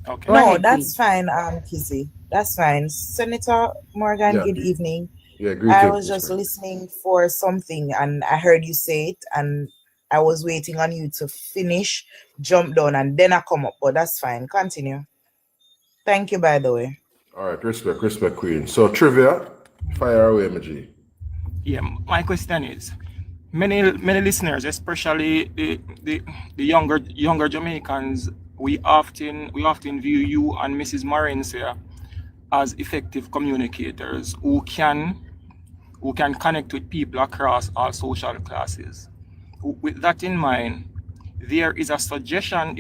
[SPEAKER 13] Okay.
[SPEAKER 2] Go ahead,
[SPEAKER 13] that's fine, Kizzy. That's fine. Senator Morgan, good evening.
[SPEAKER 3] Yeah,
[SPEAKER 13] I was just listening for something and I heard you say it and I was waiting on you to finish, jump down, and then I come up, but that's fine. Continue. Thank you, by the way.
[SPEAKER 3] All right, respect, Queen. So trivia, fire away, MG.
[SPEAKER 13] Yeah,
[SPEAKER 9] My question is, many listeners, especially the younger Jamaicans, we often view you and Mrs. Morins here as effective communicators who can connect with people across all social classes. With that in mind, there's a suggestion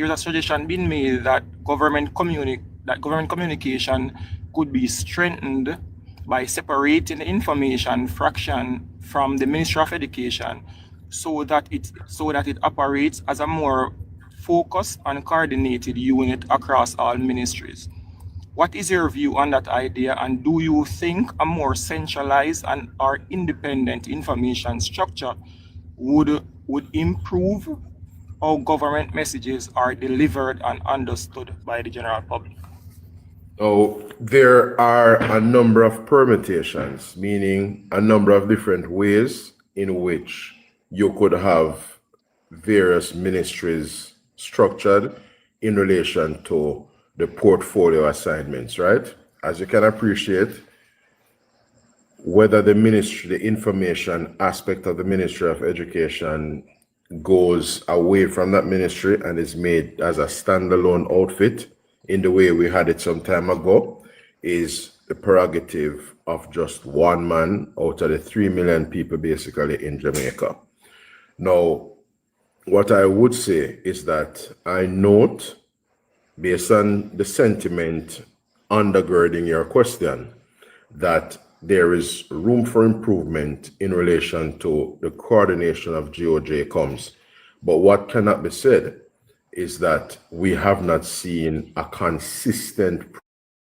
[SPEAKER 9] being made that government communication could be strengthened by separating the information fraction from the Ministry of Education so that it operates as a more focused and coordinated unit across all ministries. What is your view on that idea, and do you think a more centralized and or independent information structure would improve how government messages are delivered and understood by the general public?
[SPEAKER 3] Oh, there are a number of permutations, meaning a number of different ways in which you could have various ministries structured in relation to the portfolio assignments, right? As you can appreciate, whether the information aspect of the Ministry of Education goes away from that ministry and is made as a standalone outfit in the way we had it some time ago is the prerogative of just one man out of the 3 million people basically in Jamaica. Now, what I would say is that I note, based on the sentiment undergirding your question, that there is room for improvement in relation to the coordination of GOJ comms. But what cannot be said is that we have not seen a consistent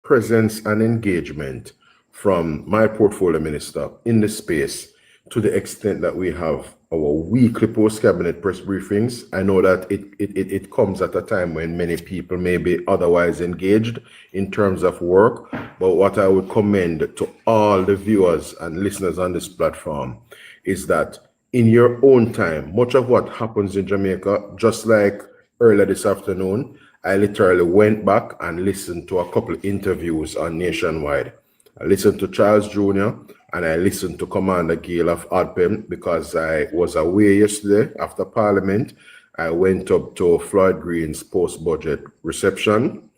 [SPEAKER 3] presence and engagement from my portfolio minister in the space to the extent that we have our weekly post-cabinet press briefings. I know that it comes at a time when many people may be otherwise engaged in terms of work, but what I would commend to all the viewers and listeners on this platform is that in your own time, much of what happens in Jamaica, just like earlier this afternoon, I literally went back and listened to a couple of interviews on Nationwide. I listened to Charles Jr. and I listened to Commander Gale of Odpem because I was away yesterday after Parliament. I went up to Floyd Green's post-budget reception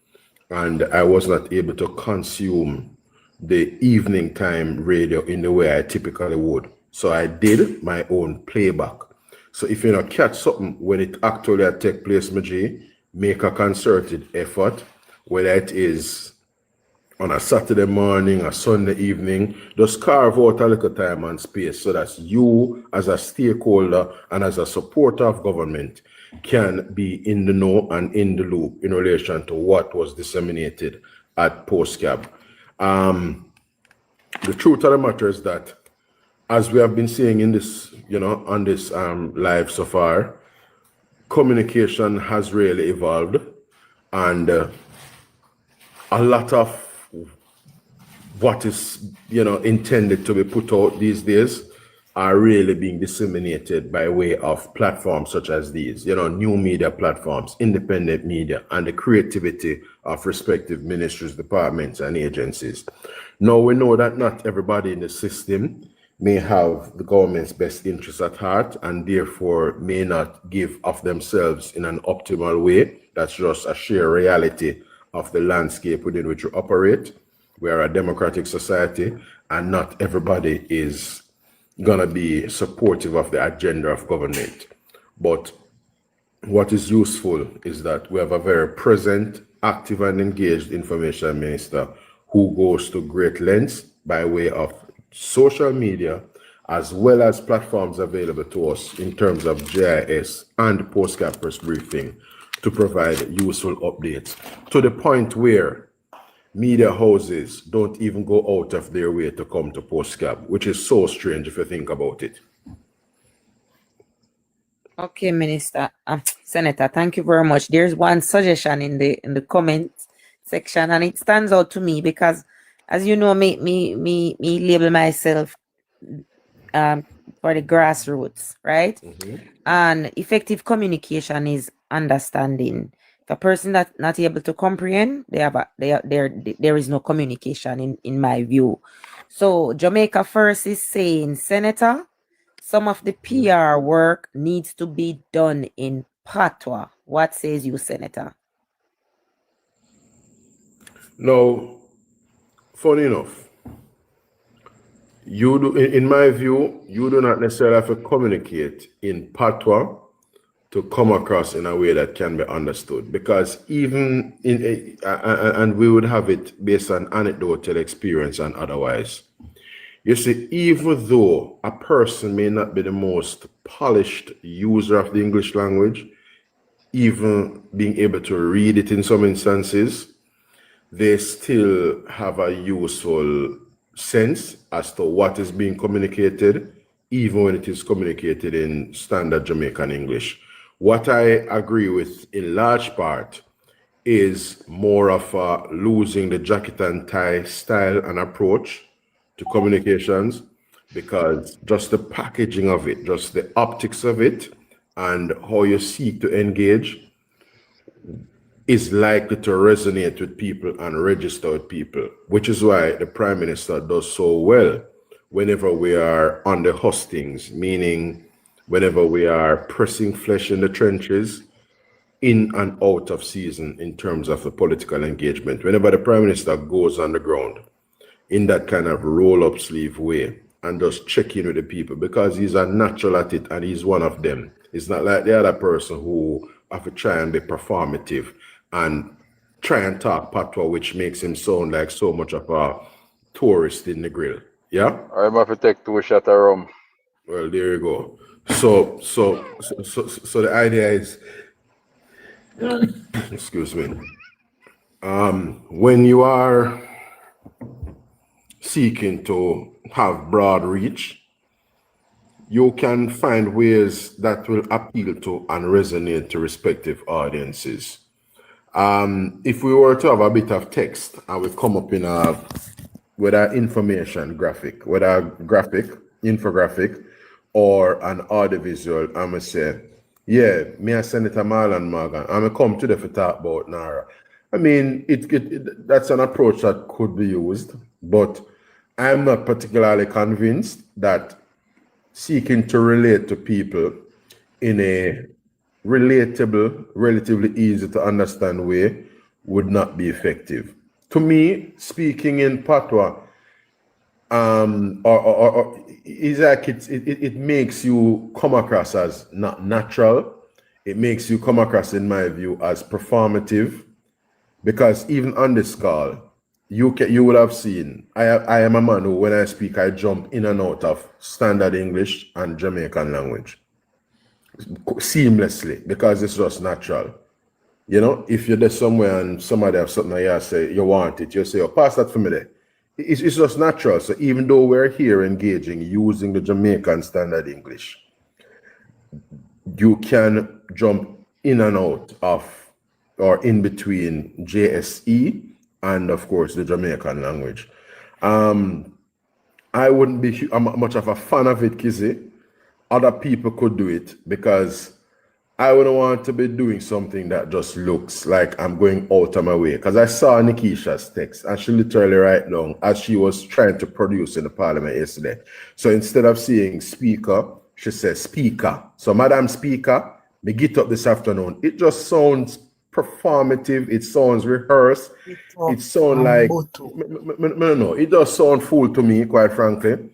[SPEAKER 3] and I was not able to consume the evening time radio in the way I typically would. So I did my own playback. So if you don't catch something when it actually take place, make a concerted effort, whether it is on a Saturday morning, a Sunday evening, just carve out a little time and space so that you as a stakeholder and as a supporter of government can be in the know and in the loop in relation to what was disseminated at PostCab. The truth of the matter is that, as we have been seeing in this, on this live so far, communication has really evolved, and a lot of what is intended to be put out these days are really being disseminated by way of platforms such as these, new media platforms, independent media, and the creativity of respective ministries, departments, and agencies. Now, we know that not everybody in the system may have the government's best interests at heart and therefore may not give of themselves in an optimal way. That's just a sheer reality of the landscape within which we operate. We are a democratic society, and not everybody is going to be supportive of the agenda of government. But what is useful is that we have a very present, active, and engaged information minister who goes to great lengths by way of social media, as well as platforms available to us in terms of JIS and post-cap press briefing to provide useful updates, to the point where media houses don't even go out of their way to come to post-cap, which is so strange if you think about it.
[SPEAKER 2] Okay, Minister, Senator, thank you very much. There's one suggestion in the comment section, and it stands out to me because, as you know, me label myself for the grassroots, right? And effective communication is understanding. If a person that's not able to comprehend, there is no communication in my view. So Jamaica First is saying, Senator, some of the PR work needs to be done in patois. What says you, Senator?
[SPEAKER 3] Now, funny enough, you do, in my view, you do not necessarily have to communicate in patois to come across in a way that can be understood, because even and we would have it based on anecdotal experience and otherwise. You see, even though a person may not be the most polished user of the English language, even being able to read it in some instances, they still have a useful sense as to what is being communicated, even when it is communicated in standard Jamaican English. What I agree with in large part is more of a losing the jacket and tie style and approach to communications, because just the packaging of it, just the optics of it, and how you seek to engage is likely to resonate with people and register with people, which is why the Prime Minister does so well whenever we are on the hustings, meaning whenever we are pressing flesh in the trenches, in and out of season in terms of the political engagement. Whenever the Prime Minister goes on the ground in that kind of roll-up sleeve way and just check in with the people, because he's a natural at it and he's one of them. It's not like the other person who have to try and be performative and try and talk patois, which makes him sound like so much of a tourist in the grill. Yeah?
[SPEAKER 6] I'm going to take 2 shots of rum.
[SPEAKER 3] Well, there you go. So the idea is, excuse me, when you are seeking to have broad reach, you can find ways that will appeal to and resonate to respective audiences. If we were to have a bit of text and we come up in with an information graphic, whether a graphic, infographic, or an audiovisual, I'm going to say, yeah, me and Senator Marlon Morgan, I'm going to come to the to talk about Nara. I mean, that's an approach that could be used, but I'm not particularly convinced that seeking to relate to people in a relatable, relatively easy to understand way would not be effective. To me, speaking in patois, is like it makes you come across as not natural. It makes you come across, in my view, as performative, because even on this call, you would have seen I am a man who, when I speak, I jump in and out of standard English and Jamaican language seamlessly, because it's just natural. You know, if you're there somewhere and somebody have something here, say you want it, you say, oh, pass that for me there. It's just natural. So even though we're here engaging using the Jamaican standard English, you can jump in and out of or in between JSE and, of course, the Jamaican language. I wouldn't be much of a fan of it, Kizzy. Other people could do it because I wouldn't want to be doing something that just looks like I'm going out of my way. Because I saw Nikisha's text and she literally write down as she was trying to produce in the parliament yesterday. So instead of saying speaker, she says speaker. So Madam Speaker, me get up this afternoon. It just sounds performative. It sounds rehearsed. It sounds like, no, it does sound full to me, quite frankly.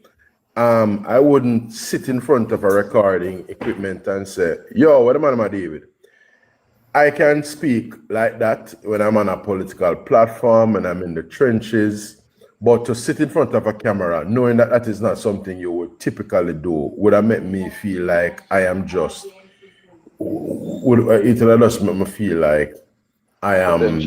[SPEAKER 3] I wouldn't sit in front of a recording equipment and say, yo, what am I, David? I can speak like that when I'm on a political platform and I'm in the trenches, but to sit in front of a camera, knowing that that is not something you would typically do, would have made me feel like I am just, it would just make me feel like I am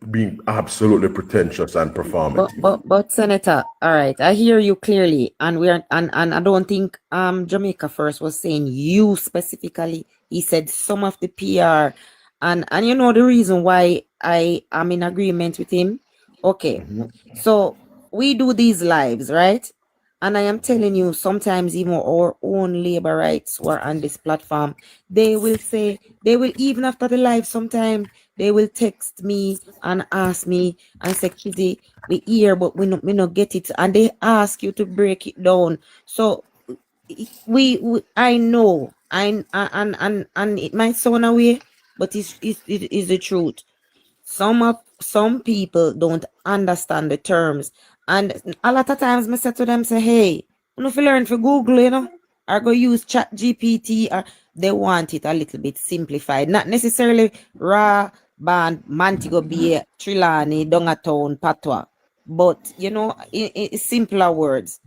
[SPEAKER 3] being absolutely pretentious and performative.
[SPEAKER 2] But Senator, all right, I hear you clearly, and I don't think Jamaica First was saying you specifically. He said some of the PR, and you know the reason why I am in agreement with him. Okay, so we do these lives, right? And I am telling you, sometimes even our own labor rights who are on this platform, they will say, they will, even after the live, sometimes they will text me and ask me and say, Kizzy, we hear, but we not get it. And they ask you to break it down. So I know, and it might sound away, but it is the truth. Some people don't understand the terms, and a lot of times I say to them, say, hey, you know, if you learn for Google, you know, or go use Chat GPT, or they want it a little bit simplified, not necessarily raw band Montego Bay, Trelawney, Dongatone, Patois, but you know, in simpler words.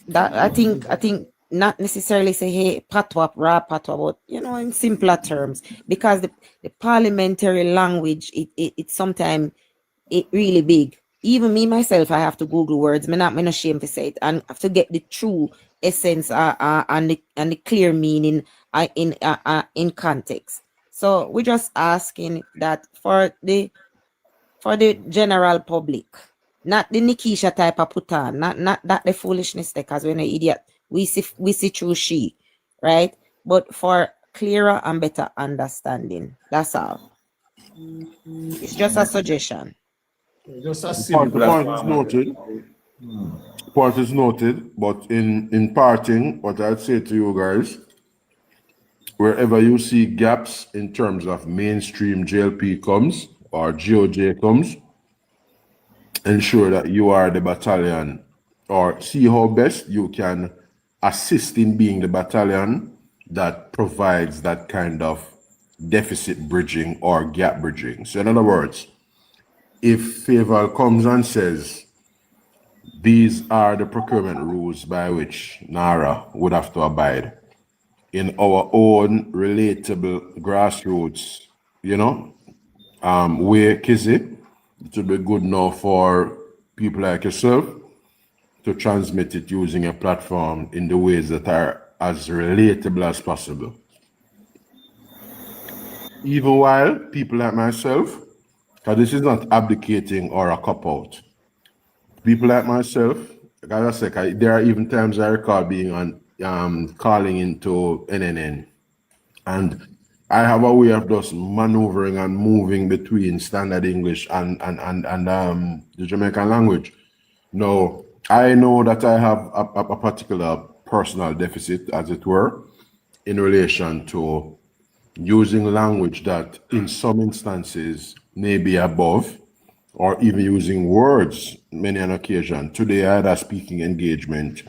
[SPEAKER 2] That I think not necessarily say, hey, patois, raw patois, but you know, in simpler terms, because the parliamentary language, it sometimes it really big. Even me myself, I have to Google words. Me not ashamed to say it, and have to get the true essence and the clear meaning in context. So we're just asking that for the general public, not the Nikisha type of put on, not that the foolishness because we're an idiot. We see through she, right? But for clearer and better understanding. That's all. It's just a suggestion.
[SPEAKER 11] Just a
[SPEAKER 3] The
[SPEAKER 11] simple
[SPEAKER 3] point is noted. Point is noted, but in parting, what I'd say to you guys, wherever you see gaps in terms of mainstream JLP comes or GOJ comes, ensure that you are the battalion or see how best you can assist in being the battalion that provides that kind of deficit bridging or gap bridging. So in other words, if Faval comes and says, these are the procurement rules by which NARA would have to abide in our own relatable grassroots, you know, way, Kizzy, it would be good now for people like yourself to transmit it using a platform in the ways that are as relatable as possible. Even while people like myself, because this is not abdicating or a cop-out, people like myself, like I said, there are even times I recall being on calling into NNN, and I have a way of just maneuvering and moving between standard English and the Jamaican language. Now, I know that I have a particular personal deficit, as it were, in relation to using language that in some instances may be above, or even using words many an occasion. Today I had a speaking engagement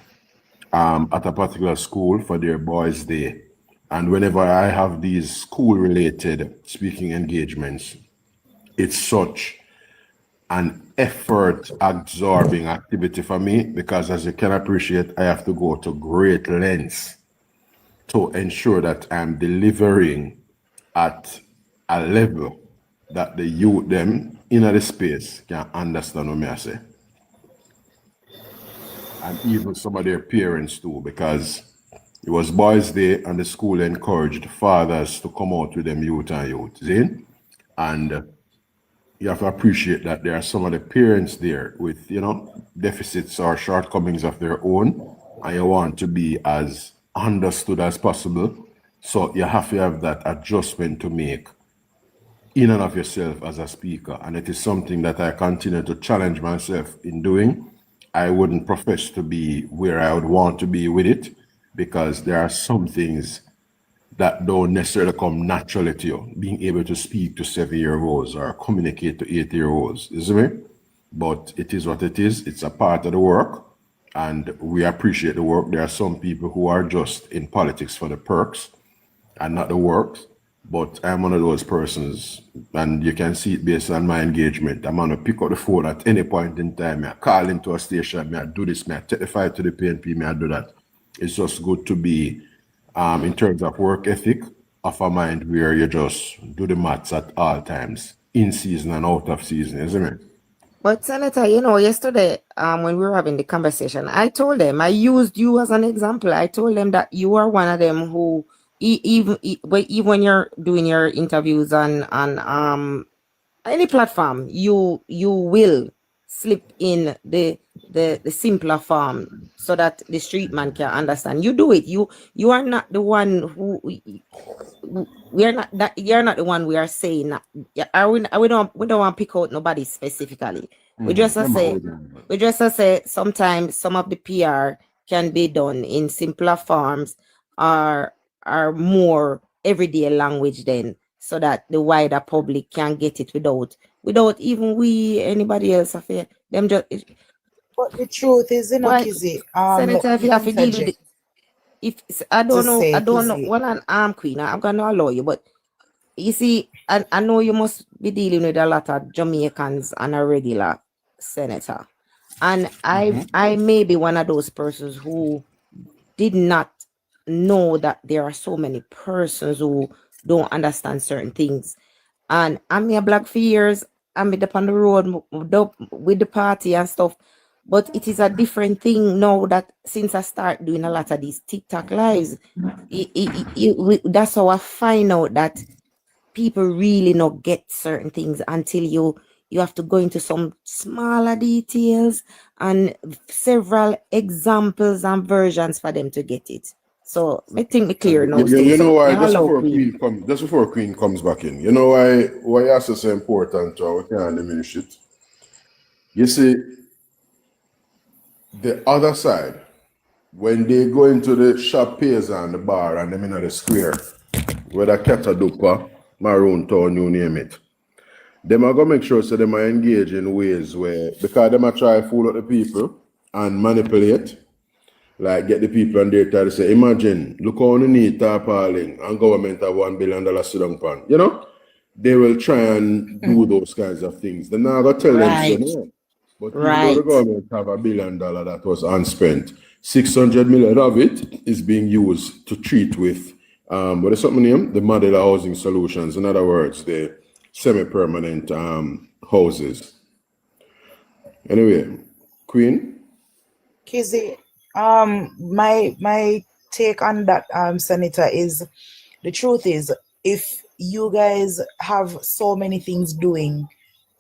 [SPEAKER 3] at a particular school for their Boys' Day. And whenever I have these school-related speaking engagements, it's such an effort-absorbing activity for me because, as you can appreciate, I have to go to great lengths to ensure that I'm delivering at a level that the youth them in the space can understand what I say. And even some of their parents too, because it was Boys' Day and the school encouraged fathers to come out with them youth and youth, see? And you have to appreciate that there are some of the parents there with, deficits or shortcomings of their own, and you want to be as understood as possible. So you have to have that adjustment to make in and of yourself as a speaker. And it is something that I continue to challenge myself in doing. I wouldn't profess to be where I would want to be with it, because there are some things that don't necessarily come naturally to you. Being able to speak to 7-year-olds or communicate to 8-year-olds, isn't it? But it is what it is. It's a part of the work, and we appreciate the work. There are some people who are just in politics for the perks and not the work. But I'm one of those persons, and you can see it based on my engagement. I'm gonna pick up the phone at any point in time. I call into a station, I do this, I take the fight to the PNP, I do that. It's just good to be, in terms of work ethic, of a mind where you just do the maths at all times, in season and out of season, isn't it?
[SPEAKER 2] But Senator, yesterday, when we were having the conversation, I told them, I used you as an example. I told them that you are one of them who, even when you're doing your interviews on any platform, you will slip in the simpler form so that the street man can understand. You do it. You are not the one who we are not that you're not the one we are saying that. We don't want to pick out nobody specifically. We just say sometimes some of the PR can be done in simpler forms or more everyday language then, so that the wider public can get it without even anybody else affair them just.
[SPEAKER 13] But the truth is, Kizzy,
[SPEAKER 2] Senator, if you have to deal with it, if I don't know,
[SPEAKER 13] Kizzy.
[SPEAKER 2] what an arm queen, I'm gonna allow you, but you see, I know you must be dealing with a lot of Jamaicans and a regular senator, and I may be one of those persons who did not know that there are so many persons who don't understand certain things. And I'm here black for years. I'm up on the road with the party and stuff. But it is a different thing now that since I start doing a lot of these TikTok lives, that's how I find out that people really not get certain things until you have to go into some smaller details and several examples and versions for them to get it. So I think me clear now.
[SPEAKER 3] You know why? Just before Queen comes back in, you know why that's so important, or we can't diminish it. You see, the other side, when they go into the shop pays and the bar and them in the square, whether Catadupa, Maroon Town, you name it, them are gonna make sure so them are engaged in ways where, because them are try to fool up the people and manipulate, like get the people on their to say, imagine, look how you need tarpaulin and government have $1 billion sit down pan. They will try and do those kinds of things. They're not gonna tell them so no. But even though the government have $1 billion that was unspent, 600 million of it is being used to treat with what is something name? The modular housing solutions. In other words, the semi-permanent houses. Anyway, Queen.
[SPEAKER 13] Kizzy, my take on that, Senator, is the truth is, if you guys have so many things doing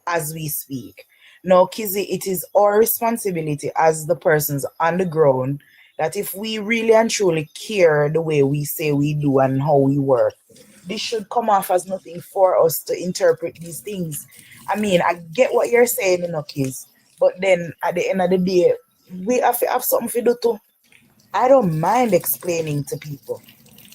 [SPEAKER 13] as we speak, now, Kizzy, it is our responsibility as the persons on the ground that if we really and truly care the way we say we do and how we work, this should come off as nothing for us to interpret these things. I mean, I get what you're saying, Kiz, but then at the end of the day, we have to have something to do too. I don't mind explaining to people.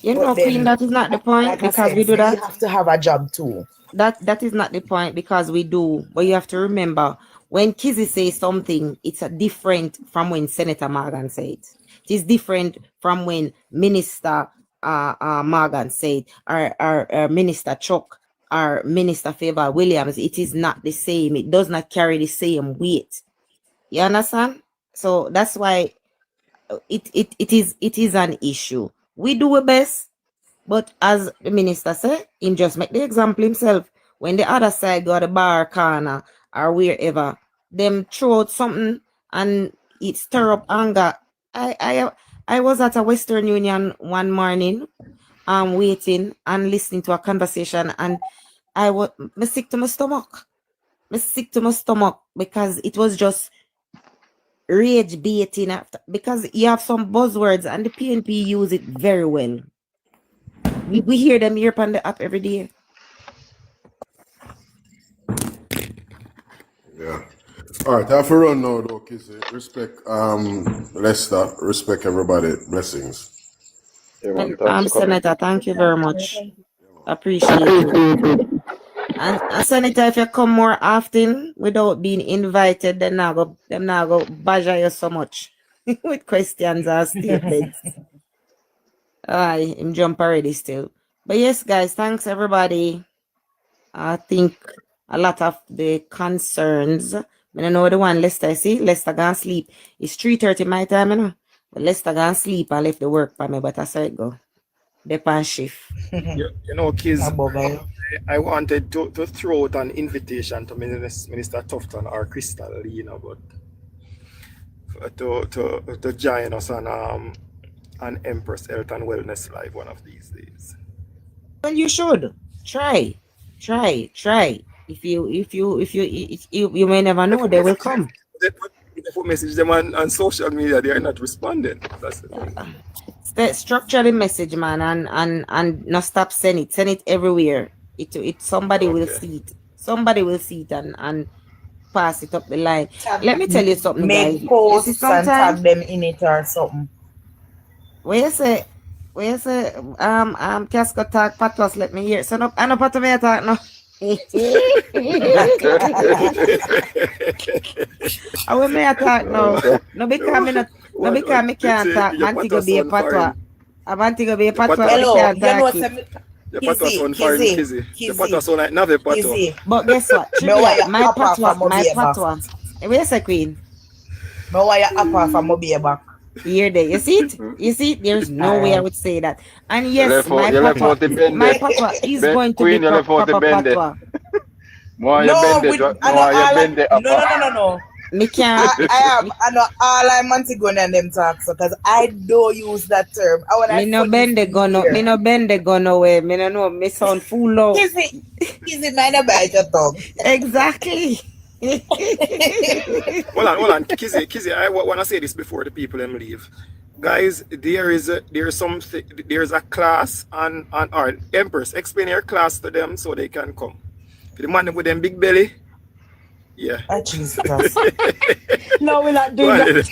[SPEAKER 2] Queen, that is not the point, because we do that.
[SPEAKER 13] We have to have a job too.
[SPEAKER 2] That is not the point, because we do. But you have to remember, when Kizzy says something, it's a different from when Senator Morgan said it. It is different from when Minister Morgan said, or Minister Chuck, or Minister Favor Williams. It is not the same. It does not carry the same weight. You understand? So that's why it is an issue. We do our best, but as the minister said, him just make the example himself. When the other side go to the bar corner or wherever, them throw out something and it stir up anger. I was at a Western Union one morning, waiting and listening to a conversation, and I was sick to my stomach. me sick to my stomach because it was just rage baiting after, because you have some buzzwords and the PNP use it very well. We hear them here on the app every day.
[SPEAKER 3] Yeah. All right, I have to run now though, Kizzy. Respect Lester, respect everybody. Blessings.
[SPEAKER 2] Senator, thank you very much. Appreciate it. And Senator, if you come more often without being invited, then now go badger you so much with questions or statements. I am jump already still. But yes, guys, thanks everybody. I think a lot of the concerns. I don't know the one Lester see. Lester gonna sleep. It's 3:30 my time, you know. But Lester gonna sleep. I left the work for me, but I saw it go. Depend shift.
[SPEAKER 9] You know, kids, I wanted to throw out an invitation to Minister Tufton or Crystal, you know, but to join us on Empress Health and Wellness Live one of these days.
[SPEAKER 2] Well, you should try. If you may never know, they will come.
[SPEAKER 9] They put message them on social media, they are not responding. That's the thing.
[SPEAKER 2] Structure the message, man, and not stop send it everywhere. It somebody will see it. Somebody will see it and pass it up the line. Let me tell you something, guys.
[SPEAKER 13] Make posts and tag them in it or something.
[SPEAKER 2] Where you say Casco talk patos, let me hear. So no, I know pato me talk no. I will me attack now. No because me can't talk. Man to be a patwa. I want to be a patwa.
[SPEAKER 13] Hello, you know
[SPEAKER 2] Kizzy. But guess what? My patwa. Where's the queen?
[SPEAKER 13] No, why you apart from my back?
[SPEAKER 2] Here there. You see it? You see it? There's no way I would say that. And yes, my patwa is going to be proper patwa.
[SPEAKER 13] No. Me can't. I know all I'm Antigone and them talk so because I don't use that term.
[SPEAKER 2] Me no bend the gun away. Me no know. Me sound full low.
[SPEAKER 13] Is it mine about your tongue?
[SPEAKER 2] Exactly.
[SPEAKER 9] Hold on. Kizzy, I want to say this before the people them leave. Guys, there's a class on our Empress. Explain your class to them so they can come. The man with them big belly. Yeah.
[SPEAKER 13] Oh, Jesus.
[SPEAKER 8] No, we're not doing that.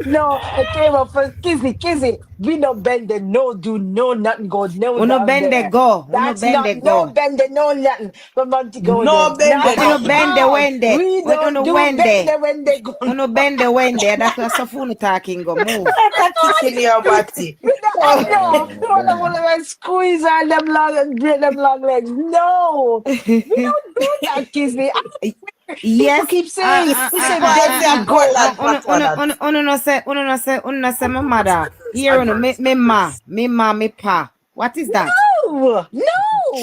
[SPEAKER 8] No, it came up for Kizzy. We no bend the no do no nothing go no.
[SPEAKER 2] No bend the go.
[SPEAKER 8] That's not no bend the no nothing. From Montego.
[SPEAKER 2] No bend the when they.
[SPEAKER 8] We don't do bend the when they go.
[SPEAKER 2] No bend the when they. That's what Safunu talking go move.
[SPEAKER 13] Kicking your body.
[SPEAKER 8] No, one of my squeeze on them long and break them long legs. No, we don't do that, Kizzy.
[SPEAKER 2] Yes,
[SPEAKER 8] keep saying
[SPEAKER 2] say my mother. Here me pa. What is that?
[SPEAKER 8] No.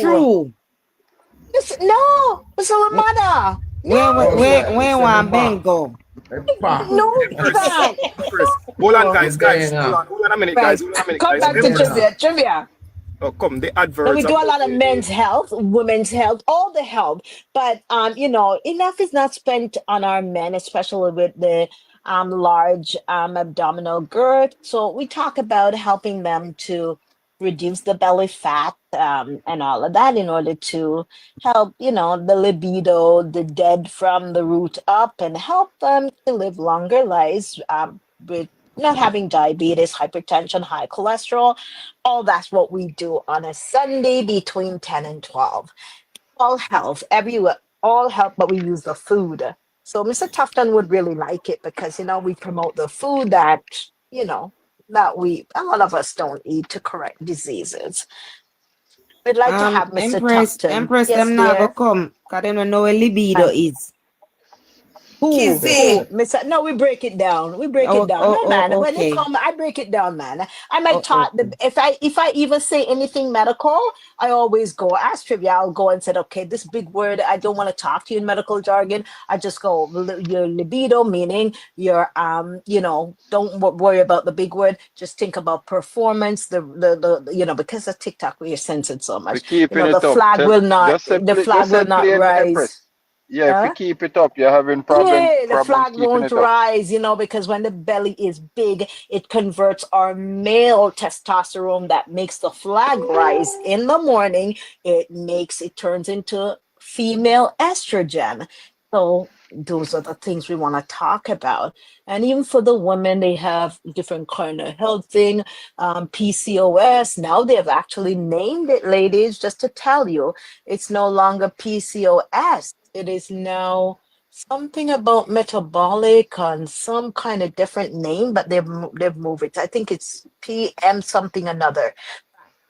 [SPEAKER 2] True.
[SPEAKER 8] No. So my mother.
[SPEAKER 2] When one bengo.
[SPEAKER 8] No,
[SPEAKER 9] hold on, guys. Hold on a minute, guys.
[SPEAKER 8] Come back to trivia.
[SPEAKER 9] Oh, come, the adverts.
[SPEAKER 8] We do a lot of men's health, women's health, all the health. But enough is not spent on our men, especially with the large abdominal girth. So we talk about helping them to reduce the belly fat and all of that in order to help, the libido, the dead from the root up, and help them to live longer lives with not having diabetes, hypertension, high cholesterol. All that's what we do on a Sunday between 10 and 12. All health, everywhere, all health, but we use the food. So Mr. Tufton would really like it because, we promote the food that, that a lot of us don't eat to correct diseases. We'd like to have Mr. Tufton.
[SPEAKER 2] Empress, them now go come because they don't know where libido is.
[SPEAKER 13] Kizzy.
[SPEAKER 14] No, we break it down. We break it down. No, man. When it
[SPEAKER 2] Okay.
[SPEAKER 14] come, I break it down, man. I might talk.
[SPEAKER 2] Okay.
[SPEAKER 14] If I even say anything medical, I always go ask trivia. I'll go and say, okay, this big word. I don't want to talk to you in medical jargon. I just go your libido, meaning your don't worry about the big word. Just think about performance. The because of TikTok we're censored so much. The flag will not. The flag will not rise.
[SPEAKER 6] Yeah, if
[SPEAKER 14] Huh?
[SPEAKER 6] you keep it up, you're having
[SPEAKER 14] Yeah, the
[SPEAKER 6] problems
[SPEAKER 14] flag
[SPEAKER 6] keeping
[SPEAKER 14] won't
[SPEAKER 6] it up.
[SPEAKER 14] rise, because when the belly is big, it converts our male testosterone that makes the flag rise in the morning. It turns into female estrogen. So those are the things we want to talk about. And even for the women, they have different kind of health thing, PCOS. Now they've actually named it, ladies, just to tell you, it's no longer PCOS. It is now something about metabolic on some kind of different name, but they've moved it. I think it's PM something another.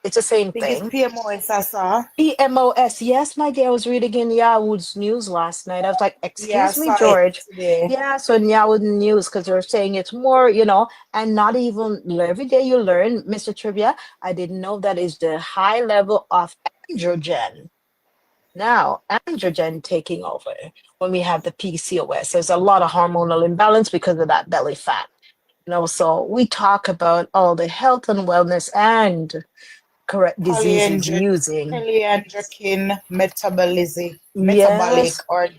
[SPEAKER 14] It's the same
[SPEAKER 13] I think it's
[SPEAKER 14] thing.
[SPEAKER 13] PMOS, I saw.
[SPEAKER 14] PMOS. Yes, my dear. I was reading in Yahoo's news last night. I was like,
[SPEAKER 13] Yeah, I
[SPEAKER 14] excuse me,
[SPEAKER 13] saw it
[SPEAKER 14] George.
[SPEAKER 13] today.
[SPEAKER 14] Yeah, so in Yahoo News, because they're saying it's more, and not even every day you learn, Mr. Trivia. I didn't know that is the high level of androgen. Now, androgen taking over when we have the PCOS. There's a lot of hormonal imbalance because of that belly fat. So we talk about all the health and wellness and correct diseases using.
[SPEAKER 13] Polyandrokin metabolic
[SPEAKER 14] Yes.
[SPEAKER 13] or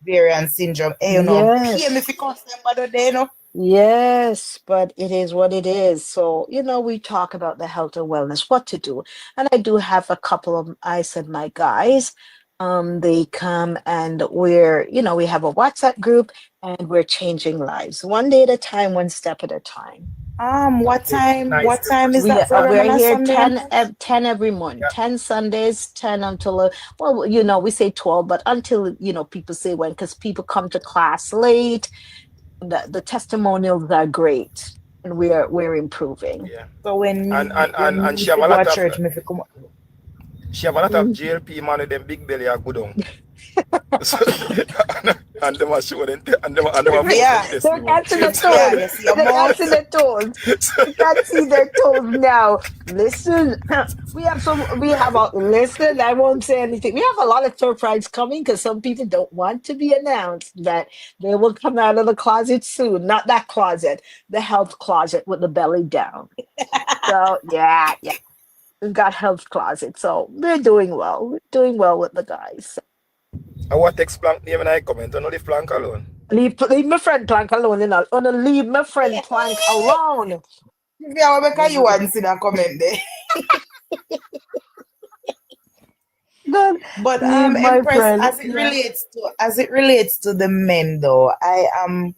[SPEAKER 13] variant syndrome.
[SPEAKER 14] Yes.
[SPEAKER 13] PM if you cause them by the day,
[SPEAKER 14] Yes, but it is what it is. So, we talk about the health and wellness, what to do. And I do have a couple of, I said, my guys, they come and we have a WhatsApp group and we're changing lives one day at a time, one step at a time.
[SPEAKER 13] What time is that for
[SPEAKER 14] We're
[SPEAKER 13] Ramana
[SPEAKER 14] here
[SPEAKER 13] Sunday?
[SPEAKER 14] 10 every morning, 10 Sundays, 10 until, we say 12, but until, people say when, because people come to class late. The testimonials are great and we're improving.
[SPEAKER 9] Yeah.
[SPEAKER 13] So when
[SPEAKER 9] and she have a lot of she have a lot of JLP man with them big belly are good on. and them are show them and them
[SPEAKER 14] Yeah, they can't see the toes. They can't see the toes. They can't see their toes now. Listen, listen, I won't say anything. We have a lot of surprise coming because some people don't want to be announced that they will come out of the closet soon. Not that closet, the health closet with the belly down. So yeah. We've got health closet. So we're doing well. We're doing well with the guys.
[SPEAKER 9] I want text Plank name and I comment. Don't leave Plank alone.
[SPEAKER 14] Leave my friend Plank alone, leave my friend Plank alone.
[SPEAKER 13] Yeah, because you want to see that comment there. But Empress, as it relates to the men though, I am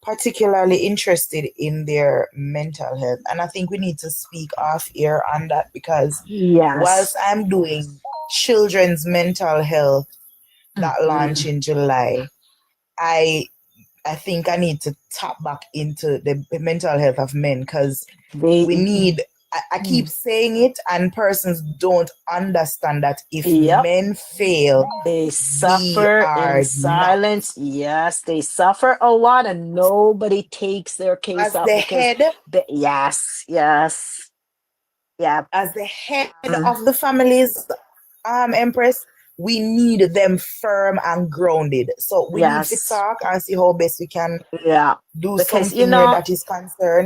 [SPEAKER 13] particularly interested in their mental health, and I think we need to speak off air on that because whilst I'm doing children's mental health that launch in July, I think I need to tap back into the mental health of men because we need. I keep saying it, and persons don't understand that if men fail,
[SPEAKER 14] they suffer in silence. Yes, they suffer a lot, and nobody takes their case up. Yes. Yeah.
[SPEAKER 13] As the head of the families, Empress, we need them firm and grounded. So we need to talk and see how best we can do something where that is concerned.